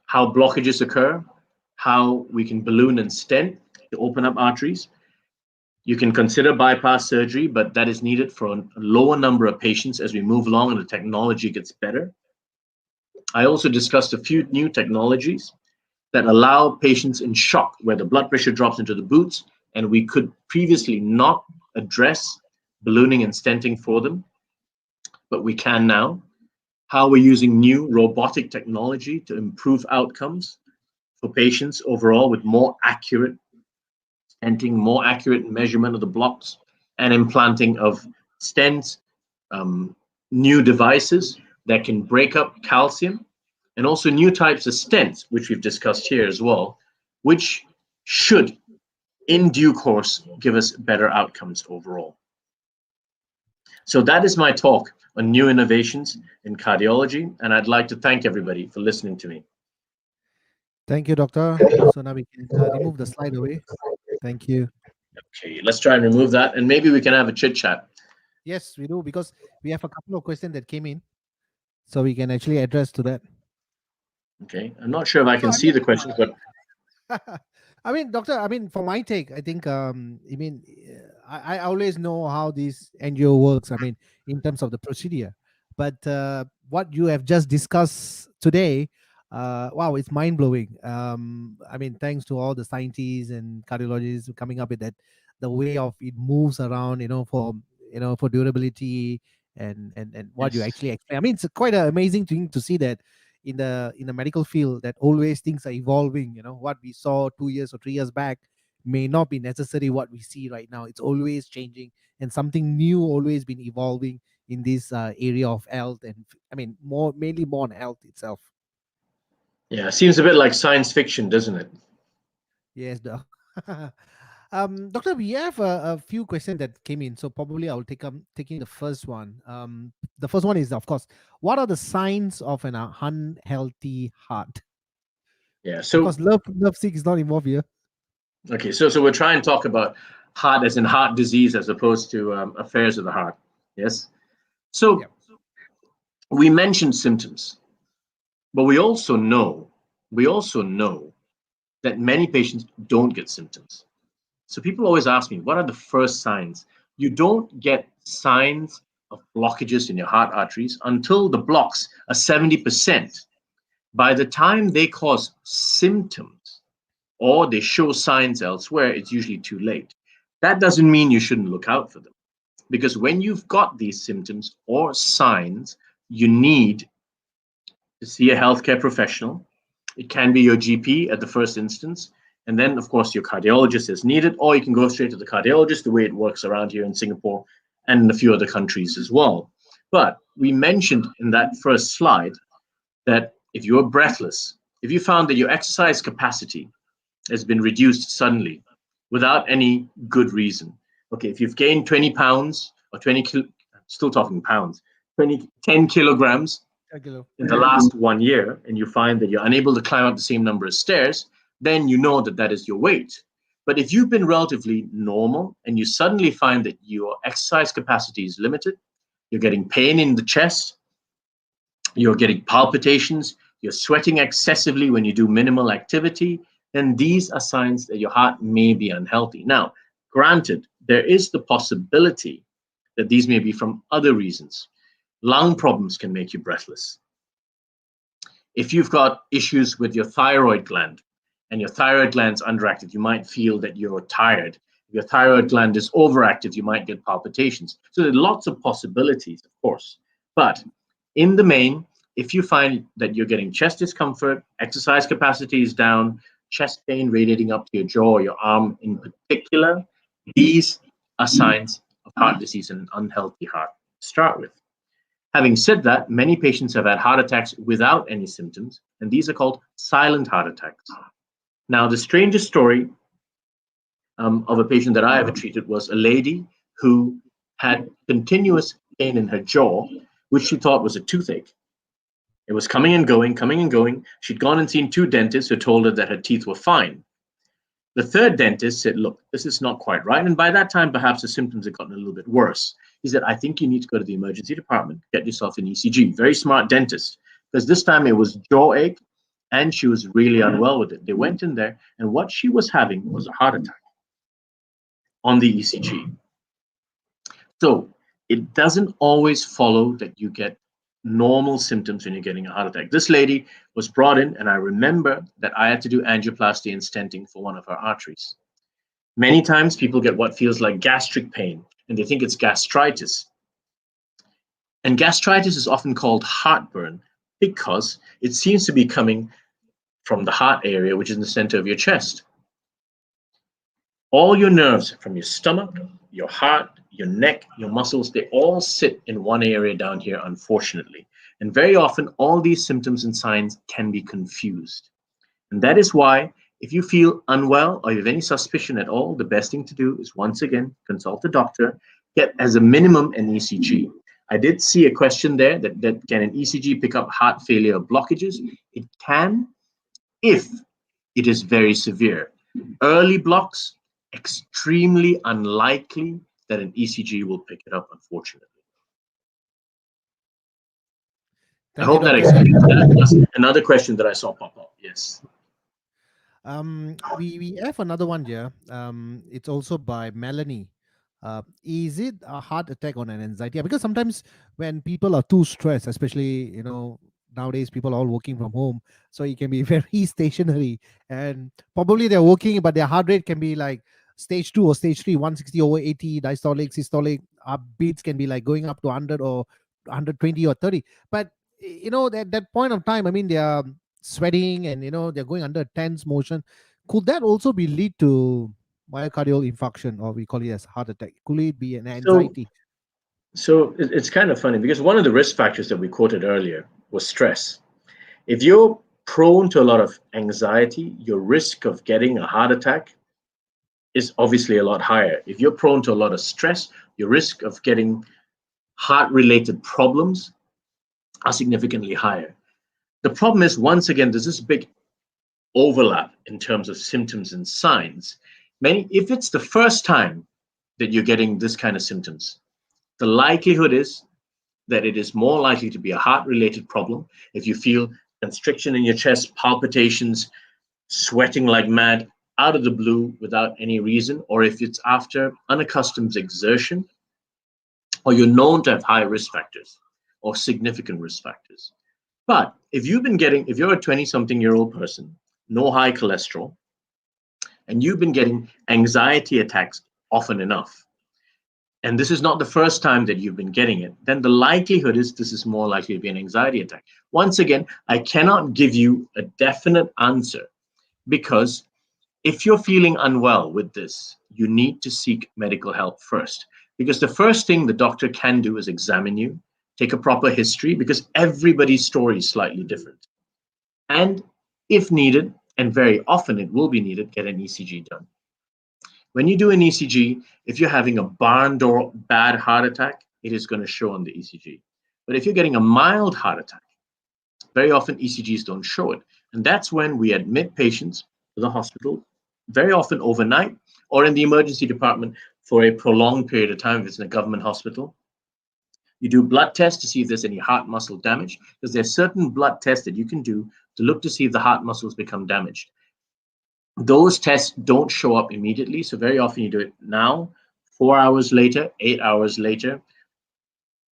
how blockages occur, how we can balloon and stent to open up arteries. You can consider bypass surgery, but that is needed for a lower number of patients as we move along and the technology gets better. I also discussed a few new technologies that allow patients in shock, where the blood pressure drops into the boots, and we could previously not address ballooning and stenting for them, but we can now. How we're using new robotic technology to improve outcomes for patients overall with more accurate stenting, more accurate measurement of the blocks, and implanting of stents, new devices that can break up calcium, and also new types of stents, which we've discussed here as well, which should, in due course, give us better outcomes overall. So that is my talk on new innovations in cardiology, and I'd like to thank everybody for listening to me. Thank you, doctor. So now we can remove the slide away. Thank you. Okay, let's try and remove that, and maybe we can have a chit chat. Yes, we do, because we have a couple of questions that came in, so we can actually address to that. Okay, I'm not sure if I can see the questions, but I mean, doctor, for my take, I think, I always know how this NGO works, in terms of the procedure. But what you have just discussed today, wow, it's mind blowing. Thanks to all the scientists and cardiologists coming up with that, the way of it moves around, for for durability, and what you Yes. actually explain. I mean, it's quite an amazing thing to see that in the medical field, that always things are evolving. What we saw 2 years or 3 years back may not be necessary what we see right now. It's always changing, and something new always been evolving in this area of health, and I mean, mainly more on health itself. Yeah, seems a bit like science fiction, doesn't it? Yes, doc. Doctor, we have a few questions that came in, so probably I'll taking the first one. The first one is, of course, what are the signs of an unhealthy heart? Yeah. Of So course, love sick is not involved here. okay, so we're trying to talk about heart as in heart disease as opposed to affairs of the heart. Yes. Yeah. So we mentioned symptoms, but we also know that many patients don't get symptoms. So people always ask me, what are the first signs? You don't get signs of blockages in your heart arteries until the blocks are 70%. By the time they cause symptoms or they show signs elsewhere, it's usually too late. That doesn't mean you shouldn't look out for them, because when you've got these symptoms or signs, you need to see a healthcare professional. It can be your GP at the first instance, and then, of course, your cardiologist is needed, or you can go straight to the cardiologist, the way it works around here in Singapore and in a few other countries as well. But we mentioned in that first slide that if you're breathless, if you found that your exercise capacity has been reduced suddenly without any good reason, okay, if you've gained 20 pounds or 20, still talking pounds, 10 kilograms Regular. in the last 1 year, and you find that you're unable to climb up the same number of stairs, then you know that that is your weight. But if you've been relatively normal and you suddenly find that your exercise capacity is limited, you're getting pain in the chest, you're getting palpitations, you're sweating excessively when you do minimal activity, then these are signs that your heart may be unhealthy. Now, granted, there is the possibility that these may be from other reasons. Lung problems can make you breathless. If you've got issues with your thyroid gland and your thyroid gland's underactive, you might feel that you're tired. If your thyroid gland is overactive, you might get palpitations. So there are lots of possibilities, of course. But in the main, if you find that you're getting chest discomfort, exercise capacity is down, chest pain radiating up to your jaw or your arm in particular, these are signs of heart disease and an unhealthy heart to start with. Having said that, many patients have had heart attacks without any symptoms, and these are called silent heart attacks. Now, the strangest story of a patient that I ever treated was a lady who had continuous pain in her jaw, which she thought was a toothache. It was coming and going, coming and going. She'd gone and seen two dentists who told her that her teeth were fine. The third dentist said, look, this is not quite right. And by that time, perhaps the symptoms had gotten a little bit worse. He said, I think you need to go to the emergency department, get yourself an ECG. Very smart dentist, because this time it was jaw ache and she was really unwell with it. They went in there, and what she was having was a heart attack on the ECG. So it doesn't always follow that you get normal symptoms when you're getting a heart attack. This lady was brought in, and I remember that I had to do angioplasty and stenting for one of her arteries. Many times people get what feels like gastric pain, and they think it's gastritis. And gastritis is often called heartburn because it seems to be coming from the heart area, which is in the center of your chest. All your nerves from your stomach, your heart, your neck, your muscles, they all sit in one area down here, unfortunately. And very often, all these symptoms and signs can be confused. And that is why, if you feel unwell or you have any suspicion at all, the best thing to do is, once again, consult a doctor, get as a minimum an ECG. I did see a question there that can an ECG pick up heart failure blockages? It can, if it is very severe. Early blocks, extremely unlikely that an ECG will pick it up, unfortunately. I Thank you, hope that doctor. explains that. That's another question that I saw pop up. Yes. We have another one here. It's also by Melanie. Is it a heart attack or an anxiety? Because sometimes when people are too stressed, especially nowadays people are all working from home, so it can be very stationary, and probably they're working, but their heart rate can be like stage 2 or stage 3, 160/80, diastolic, systolic, beats can be like going up to 100 or 120 or 30. But that point of time, I mean, they are sweating and they're going under tense motion. Could that also be lead to myocardial infarction, or we call it as heart attack? Could it be an So, anxiety? it's kind of funny because one of the risk factors that we quoted earlier was stress. If you're prone to a lot of anxiety, your risk of getting a heart attack is obviously a lot higher. If you're prone to a lot of stress, your risk of getting heart-related problems are significantly higher. The problem is, once again, there's this big overlap in terms of symptoms and signs. If it's the first time that you're getting this kind of symptoms, the likelihood is that it is more likely to be a heart-related problem. If you feel constriction in your chest, palpitations, sweating like mad out of the blue without any reason, or if it's after unaccustomed exertion, or you're known to have high risk factors or significant risk factors. But if you're a 20-something-year-old person, no high cholesterol, and you've been getting anxiety attacks often enough, and this is not the first time that you've been getting it, then the likelihood is this is more likely to be an anxiety attack. Once again, I cannot give you a definite answer, because if you're feeling unwell with this, you need to seek medical help first. Because the first thing the doctor can do is examine you, take a proper history, because everybody's story is slightly different. And if needed, and very often it will be needed, get an ECG done. When you do an ECG, if you're having a barn door bad heart attack, it is going to show on the ECG. But if you're getting a mild heart attack, very often ECGs don't show it. And that's when we admit patients to the hospital, very often overnight, or in the emergency department for a prolonged period of time if it's in a government hospital. You do blood tests to see if there's any heart muscle damage, because there's certain blood tests that you can do to look to see if the heart muscles become damaged. Those tests don't show up immediately, so very often you do it now, 4 hours later, 8 hours later,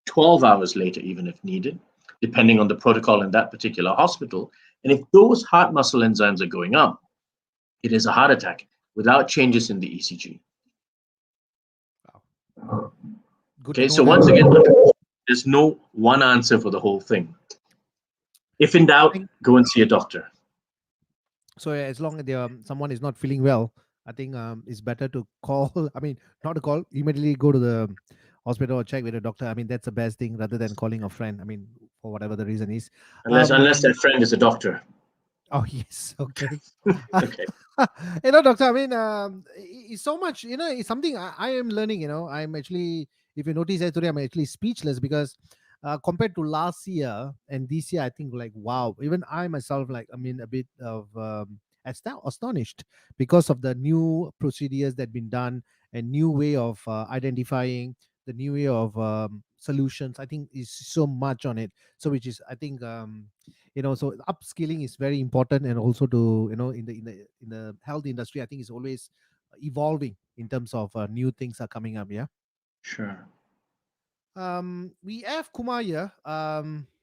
12 hours later, even if needed, depending on the protocol in that particular hospital. And if those heart muscle enzymes are going up, it is a heart attack without changes in the ECG. Wow. Okay, so once again, there's no one answer for the whole thing. If in doubt, go and see a doctor. So as long as someone is not feeling well, I think it's better to call. I mean, not to call, immediately go to the hospital or check with a doctor. I mean, that's the best thing rather than calling a friend. I mean, for whatever the reason is. Unless that friend is a doctor. Oh yes, okay. Okay. Doctor, I mean, it's so much. It's something I am learning. I'm actually, if you notice that today, I'm actually speechless because compared to last year and this year, I think like wow. Even I myself, like, I mean, a bit of astonished because of the new procedures that been done and new way of identifying, the new way of solutions. I think is so much on it. So which is, I think, so upskilling is very important, and also to in the health industry, I think it's always evolving in terms of new things are coming up. Yeah. Sure. We have Kumar here.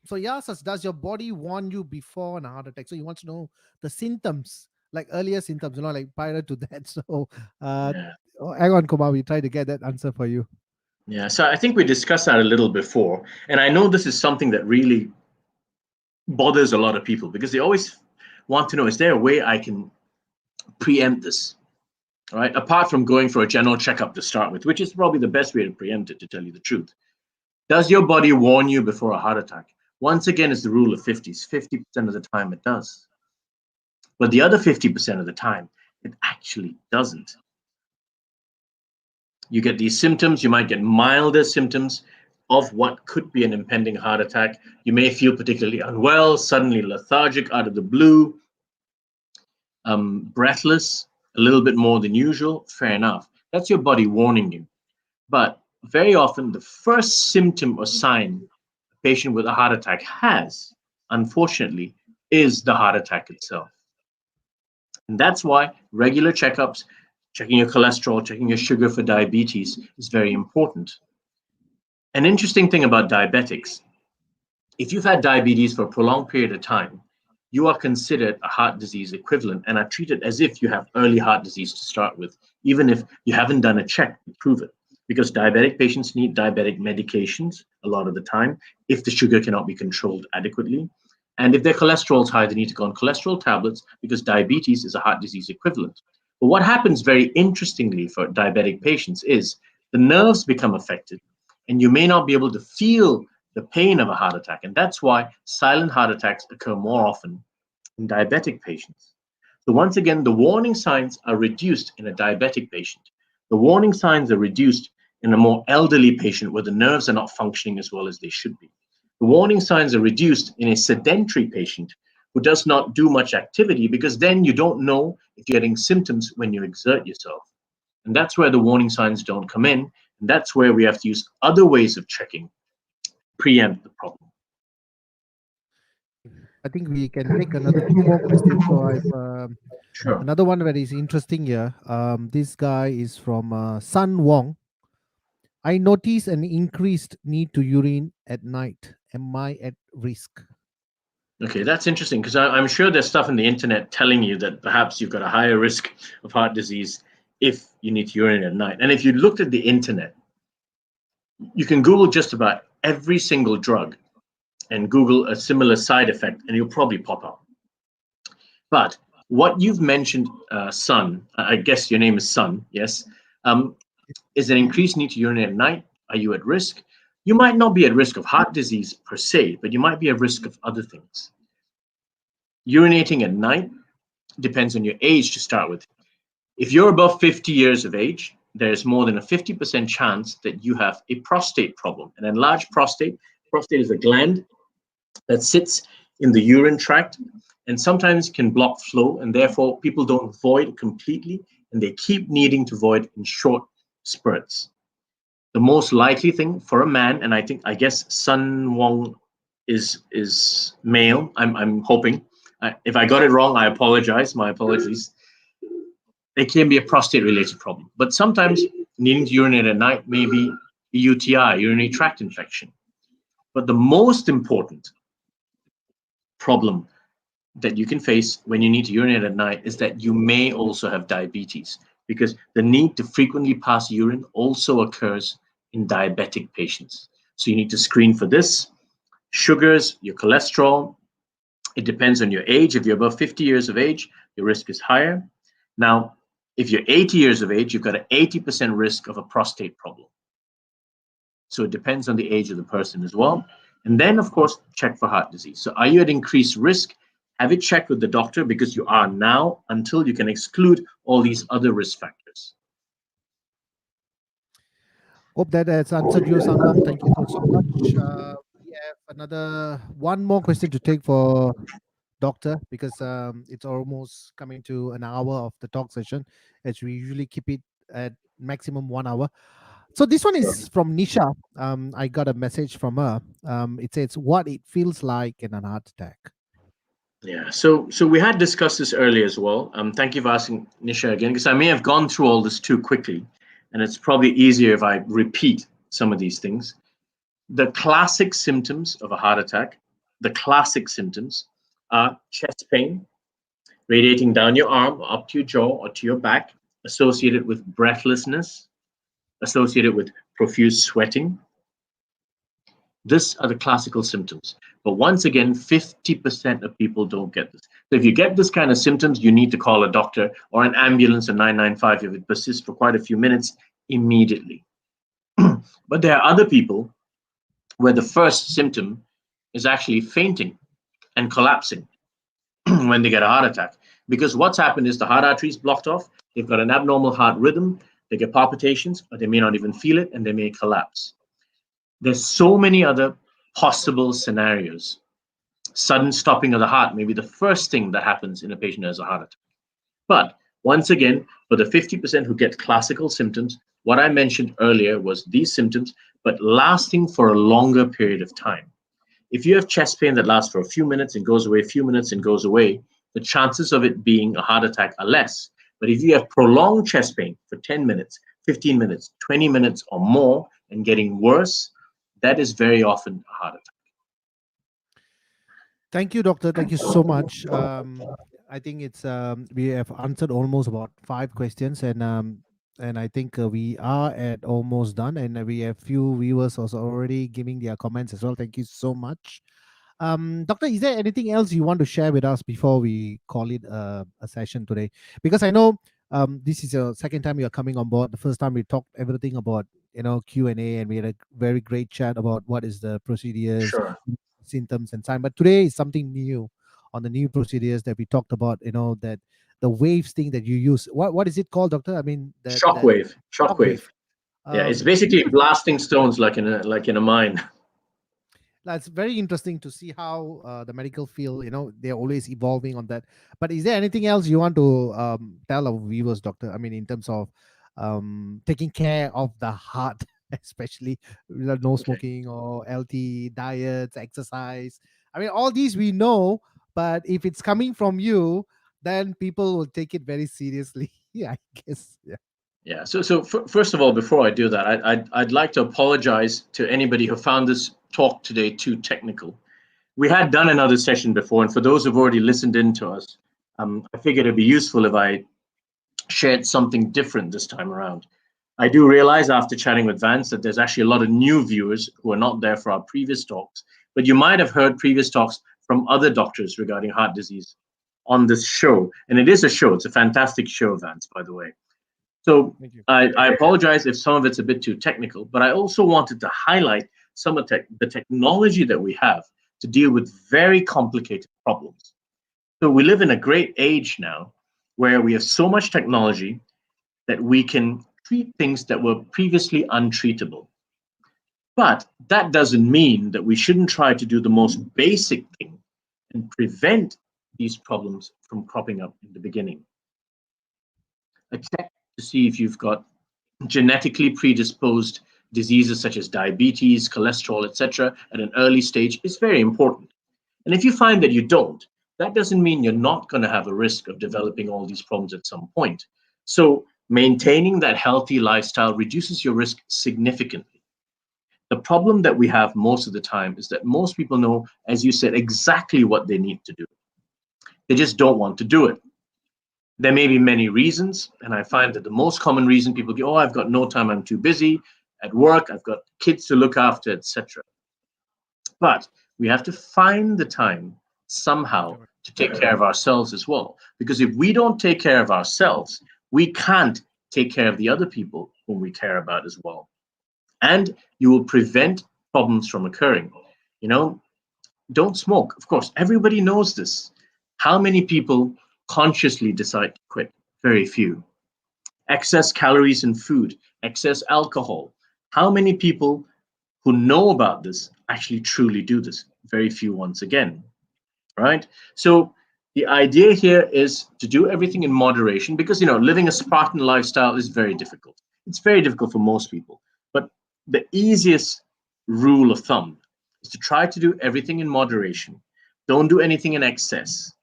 So he asks us, does your body warn you before a heart attack? So he wants to know the symptoms, like earlier symptoms, like prior to that. So Yeah. hang on, Kumar, we try to get that answer for you. Yeah, so I think we discussed that a little before, and I know this is something that really bothers a lot of people because they always want to know, is there a way I can preempt this? All right, apart from going for a general checkup to start with, which is probably the best way to preempt it, to tell you the truth. Does your body warn you before a heart attack? Once again, it's the rule of 50s. 50% of the time it does. But the other 50% of the time, it actually doesn't. You get these symptoms, you might get milder symptoms of what could be an impending heart attack. You may feel particularly unwell, suddenly lethargic out of the blue, breathless, a little bit more than usual. Fair enough. That's your body warning you. But very often, the first symptom or sign a patient with a heart attack has, unfortunately, is the heart attack itself. And that's why regular checkups, checking your cholesterol, checking your sugar for diabetes is very important. An interesting thing about diabetics, if you've had diabetes for a prolonged period of time, you are considered a heart disease equivalent and are treated as if you have early heart disease to start with, even if you haven't done a check to prove it. Because diabetic patients need diabetic medications a lot of the time if the sugar cannot be controlled adequately. And if their cholesterol is high, they need to go on cholesterol tablets because diabetes is a heart disease equivalent. But what happens very interestingly for diabetic patients is the nerves become affected, and you may not be able to feel the pain of a heart attack. And that's why silent heart attacks occur more often in diabetic patients. So once again, the warning signs are reduced in a diabetic patient. The warning signs are reduced in a more elderly patient where the nerves are not functioning as well as they should be. The warning signs are reduced in a sedentary patient who does not do much activity, because then you don't know if you're getting symptoms when you exert yourself. And that's where the warning signs don't come in. And that's where we have to use other ways of checking, preempt the problem. I think we can take another two more questions. So I've Sure. another one that is interesting here. This guy is from Sun Wong. I notice an increased need to urine at night. Am I at risk? Okay, that's interesting because I'm sure there's stuff in the internet telling you that perhaps you've got a higher risk of heart disease if you need to urinate at night. And if you looked at the internet, you can Google just about every single drug and Google a similar side effect, and you'll probably pop up. But what you've mentioned, Sun, I guess your name is Sun, yes, is an increased need to urinate at night. Are you at risk? You might not be at risk of heart disease per se, but you might be at risk of other things. Urinating at night depends on your age to start with. If you're above 50 years of age, there's more than a 50% chance that you have a prostate problem. An enlarged prostate is a gland that sits in the urine tract and sometimes can block flow, and therefore people don't void completely and they keep needing to void in short spurts. The most likely thing for a man, and I guess Sun Wong is male. I'm hoping. If I got it wrong, I apologize. My apologies. It can be a prostate-related problem, but sometimes needing to urinate at night may be a UTI, urinary tract infection. But the most important problem that you can face when you need to urinate at night is that you may also have diabetes, because the need to frequently pass urine also occurs in diabetic patients. So you need to screen for this. Sugars, your cholesterol, it depends on your age. If you're above 50 years of age, your risk is higher. Now, if you're 80 years of age, you've got an 80% risk of a prostate problem. So it depends on the age of the person as well. And then, of course, check for heart disease. So are you at increased risk? Have it checked with the doctor, because you are now, until you can exclude all these other risk factors. Hope that has answered you, Sun Wong. Thank you so much. We have another one more question to take for doctor, because it's almost coming to an hour of the talk session, as we usually keep it at maximum 1 hour. So this one Sure. is from Nisha. I got a message from her. It says what it feels like in an heart attack. Yeah, so we had discussed this earlier as well. Thank you for asking, Nisha, again, because I may have gone through all this too quickly, and it's probably easier if I repeat some of these things. The classic symptoms of a heart attack, the classic symptoms are chest pain, radiating down your arm, up to your jaw, or to your back, associated with breathlessness, associated with profuse sweating. These are the classical symptoms. But once again, 50% of people don't get this. So if you get this kind of symptoms, you need to call a doctor or an ambulance, a 995, if it persists for quite a few minutes, immediately. But there are other people where the first symptom is actually fainting and collapsing when they get a heart attack. Because what's happened is the heart artery is blocked off, they've got an abnormal heart rhythm, they get palpitations, or they may not even feel it, and they may collapse. There's so many other possible scenarios. Sudden stopping of the heart may be the first thing that happens in a patient who has a heart attack. But once again, for the 50% who get classical symptoms, what I mentioned earlier was these symptoms, but lasting for a longer period of time. If you have chest pain that lasts for a few minutes and goes away, a few minutes and goes away, the chances of it being a heart attack are less. But if you have prolonged chest pain for 10 minutes, 15 minutes, 20 minutes or more, and getting worse, that is very often a heart attack. Thank you, doctor. Thank you so much. I think it's we have answered almost about 5 questions, and I think we are at almost done, and we have few viewers also already giving their comments as well. Thank you so much. Doctor, is there anything else you want to share with us before we call it a session today? Because I know this is your second time you're coming on board. The first time we talked everything about Q&A, and we had a very great chat about what is the procedures, Sure. symptoms, and sign. But today is something new on the new procedures that we talked about. That the waves thing that you use. What is it called, doctor? I mean that Shockwave. shock wave. Shockwave. Yeah, it's Can you basically blasting stones like in a mine. That's very interesting to see how the medical field, they're always evolving on that. But is there anything else you want to tell our viewers, doctor? I mean, in terms of taking care of the heart, especially no Okay. smoking or healthy diets, exercise. I mean, all these we know, but if it's coming from you, then people will take it very seriously. Yeah, I guess. Yeah. Yeah. So first of all, before I do that, I'd like to apologize to anybody who found this talk today too technical. We had done another session before, and for those who've already listened in to us, I figured it'd be useful if I shared something different this time around. I do realize after chatting with Vance that there's actually a lot of new viewers who are not there for our previous talks, but you might have heard previous talks from other doctors regarding heart disease on this show. And it is a show, it's a fantastic show, Vance, by the way. So Thank you. I apologize if some of it's a bit too technical, but I also wanted to highlight some of the technology that we have to deal with very complicated problems. So we live in a great age now where we have so much technology that we can treat things that were previously untreatable. But that doesn't mean that we shouldn't try to do the most basic thing and prevent these problems from cropping up in the beginning. A check to see if you've got genetically predisposed diseases such as diabetes, cholesterol, etc., at an early stage is very important. And if you find that you don't, that doesn't mean you're not going to have a risk of developing all these problems at some point. So maintaining that healthy lifestyle reduces your risk significantly. The problem that we have most of the time is that most people know, as you said, exactly what they need to do. They just don't want to do it. There may be many reasons, and I find that the most common reason people go, oh, I've got no time, I'm too busy at work, I've got kids to look after, etc. But we have to find the time somehow Correct. to take care of ourselves as well. Because if we don't take care of ourselves, we can't take care of the other people whom we care about as well. And you will prevent problems from occurring. You know, don't smoke. Of course, everybody knows this. How many people consciously decide to quit? Very few. Excess calories in food, excess alcohol. How many people who know about this actually truly do this? Very few once again, right? So the idea here is to do everything in moderation because, living a Spartan lifestyle is very difficult. It's very difficult for most people. But the easiest rule of thumb is to try to do everything in moderation. Don't do anything in excess.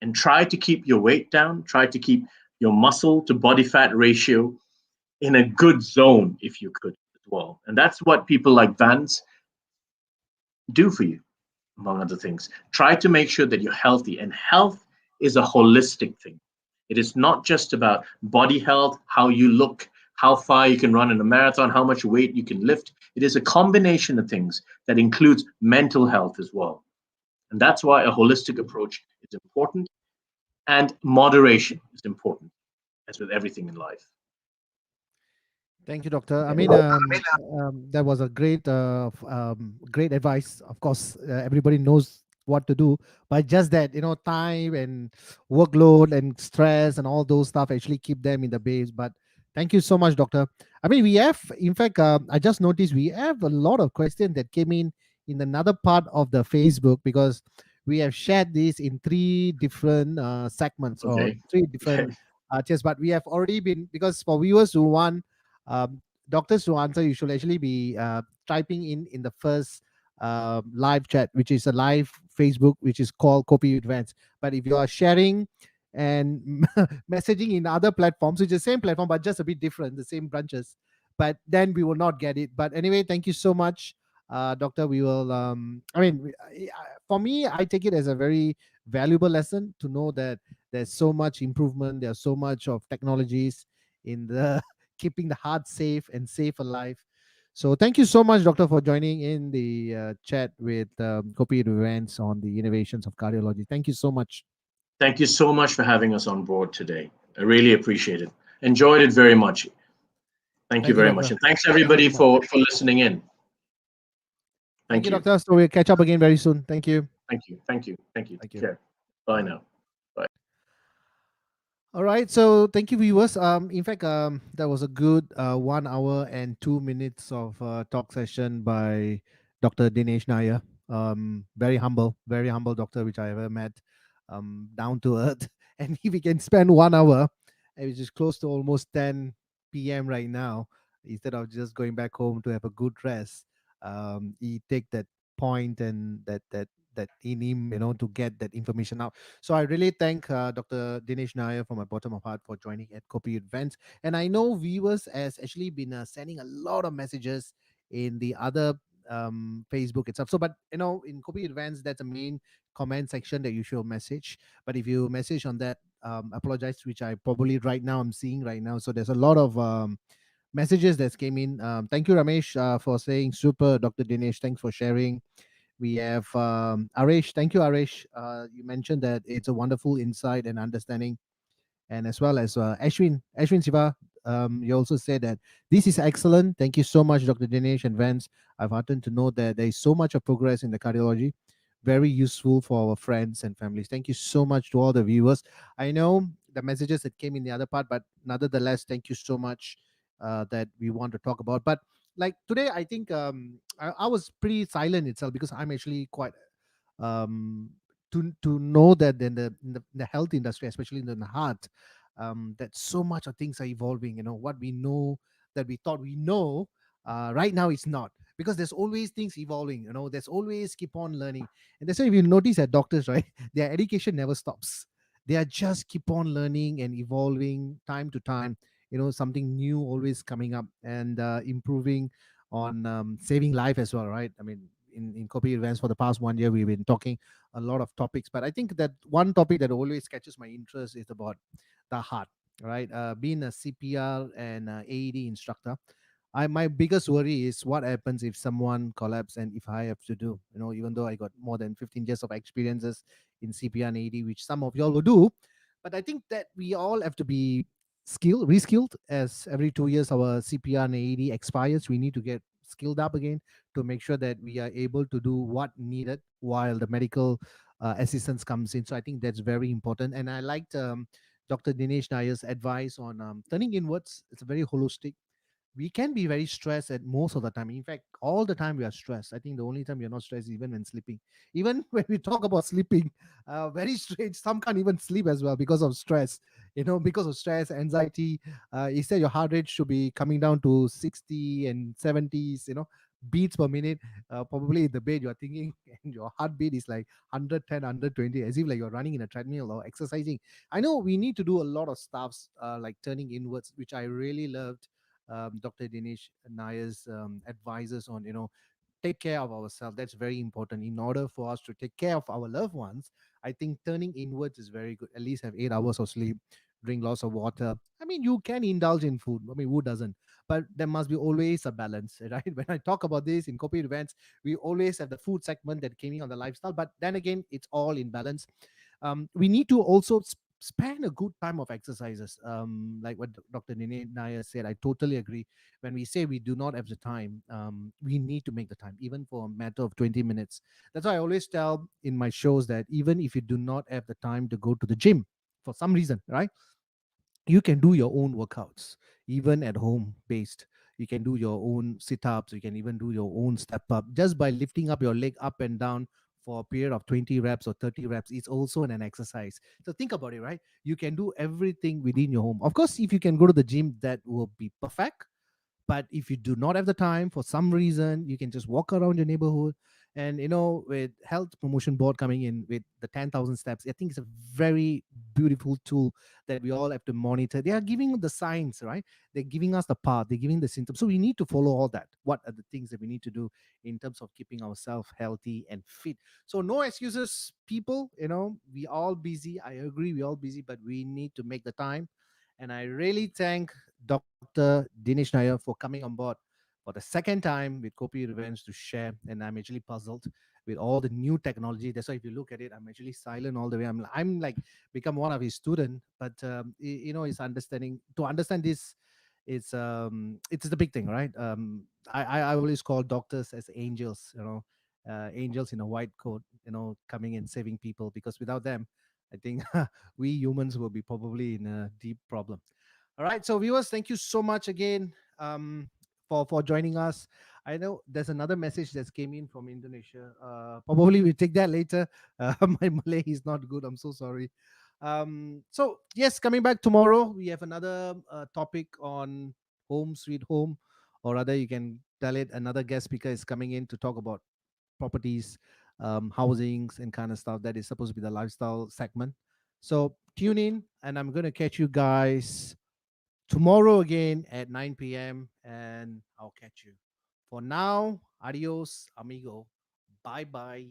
And try to keep your weight down. Try to keep your muscle to body fat ratio in a good zone if you could as well. And that's what people like Vance do for you, among other things. Try to make sure that you're healthy. And health is a holistic thing. It is not just about body health, how you look, how far you can run in a marathon, how much weight you can lift. It is a combination of things that includes mental health as well. And that's why a holistic approach is important and moderation is important, as with everything in life. Thank you, doctor. I mean, that was a great, great advice. Of course, everybody knows what to do, but just that time and workload and stress and all those stuff actually keep them in the base. But thank you so much, doctor. I mean, we have, in fact, I just noticed we have a lot of questions that came in another part of the Facebook because we have shared this in 3 different segments or Okay. 3 different tiers. But we have already been because for viewers who want doctors to answer, you should actually be typing in the first live chat, which is a live Facebook, which is called Kopi Advance. But if you are sharing and messaging in other platforms, which is the same platform but just a bit different, the same branches, but then we will not get it. But anyway, thank you so much. Doctor, we will. I mean, for me, I take it as a very valuable lesson to know that there's so much improvement. There's so much of technologies in the keeping the heart safe and safe alive. So thank you so much, Doctor, for joining in the chat with Kopi Events on the innovations of cardiology. Thank you so much. Thank you so much for having us on board today. I really appreciate it. Enjoyed it very much. Thank you Thank you, very much. Doctor. And thanks Thank you everybody so much. for listening in. Thank Thank you, you. Doctor. So we'll catch up again very soon. Thank you. Thank you. Thank you. Thank you. Thank Take you. care. Bye Bye. now. Bye. All right, so thank you, viewers. In fact, that was a good 1 hour and 2 minutes of talk session by Dr. Dinesh Nair. Very humble doctor which I ever met. Down to earth, and if we can spend 1 hour, which is close to almost 10 p.m. right now, instead of just going back home to have a good rest, he take that point and that in him, to get that information out. So I really thank Dr. Dinesh Nair from my bottom of heart for joining at Kopi Events. And I know viewers has actually been sending a lot of messages in the other Facebook itself. So, but in Kopi Events, that's a main comment section that you show message. But if you message on that, apologize, which I probably right now I'm seeing right now. So there's a lot of messages that came in. Thank you, Ramesh, for saying super, Dr. Dinesh. Thanks for sharing. We have Aresh. Thank you, Aresh. You mentioned that it's a wonderful insight and understanding, and as well as Ashwin Siva. You also said that this is excellent. Thank you so much, Dr. Dinesh and Vance. I've heartened to know that there is so much of progress in the cardiology. Very useful for our friends and families. Thank you so much to all the viewers. I know the messages that came in the other part, but nonetheless, thank you so much that we want to talk about. But like today, I think I was pretty silent itself because I'm actually quite um, to know that in the health industry, especially in the heart, that so much of things are evolving. What we know that we thought we know, right now it's not, because there's always things evolving. There's always keep on learning, and that's why if you notice that doctors, right, their education never stops. They are just keep on learning and evolving time to time. Something new always coming up and improving on saving life as well, right? I mean, in Copy Advance for the past 1 year, we've been talking a lot of topics, but I think that one topic that always catches my interest is about the heart, right? Being a CPR and AED instructor, my biggest worry is what happens if someone collapse and if I have to do, even though I got more than 15 years of experiences in CPR and AED, which some of y'all will do, but I think that we all have to be reskilled, as every 2 years our CPR and AED expires. We need to get skilled up again to make sure that we are able to do what needed while the medical assistance comes in. So I think that's very important. And I liked Dr. Dinesh Nair's advice on turning inwards. It's a very holistic. We can be very stressed at most of the time. In fact, all the time we are stressed. I think the only time we are not stressed is even when sleeping. Even when we talk about sleeping, very strange. Some can't even sleep as well because of stress. Because of stress, anxiety. He said your heart rate should be coming down to 60 and 70s. Beats per minute. Probably in the bed you're thinking, and your heartbeat is like 110, 120, as if like you're running in a treadmill or exercising. I know we need to do a lot of stuffs like turning inwards, which I really loved Dr. Dinesh Nair's advices on, take care of ourselves. That's very important. In order for us to take care of our loved ones, I think turning inwards is very good. At least have 8 hours of sleep, drink lots of water. I mean, you can indulge in food. I mean, who doesn't? But there must be always a balance, right? When I talk about this in Copy Events, we always have the food segment that came in on the lifestyle. But then again, it's all in balance. We need to also spend a good time of exercises, like what Dr. Nene Nair said. I totally agree. When we say we do not have the time, we need to make the time, even for a matter of 20 minutes. That's why I always tell in my shows that even if you do not have the time to go to the gym for some reason, right, you can do your own workouts even at home based. You can do your own sit-ups, you can even do your own step up just by lifting up your leg up and down for a period of 20 reps or 30 reps. It's also an exercise. So think about it, right? You can do everything within your home. Of course, if you can go to the gym, that will be perfect. But if you do not have the time for some reason, you can just walk around your neighborhood And with health promotion board coming in with the 10,000 steps, I think it's a very beautiful tool that we all have to monitor. They are giving the signs, right? They're giving us the path, they're giving the symptoms, so we need to follow all that. What are the things that we need to do in terms of keeping ourselves healthy and fit? So no excuses, people. We all busy, I agree, we all busy, but we need to make the time. And I really thank Dr. Dinesh Nair for coming on board for the second time with Kopi Revenge to share. And I'm actually puzzled with all the new technology. That's why if you look at it, I'm actually silent all the way. I'm like become one of his student, but his understanding to understand this, it's the big thing, right? I always call doctors as angels, angels in a white coat, coming and saving people, because without them, I think we humans will be probably in a deep problem. All right, so viewers, thank you so much again, for joining us. I know there's another message that's came in from Indonesia. Probably we take that later. My Malay is not good. I'm so sorry. So yes, coming back tomorrow, we have another topic on home sweet home, or rather, you can tell it, another guest speaker is coming in to talk about properties, housings, and kind of stuff that is supposed to be the lifestyle segment. So tune in, and I'm gonna catch you guys tomorrow again at 9 p.m. and I'll catch you. For now, adios, amigo. Bye bye.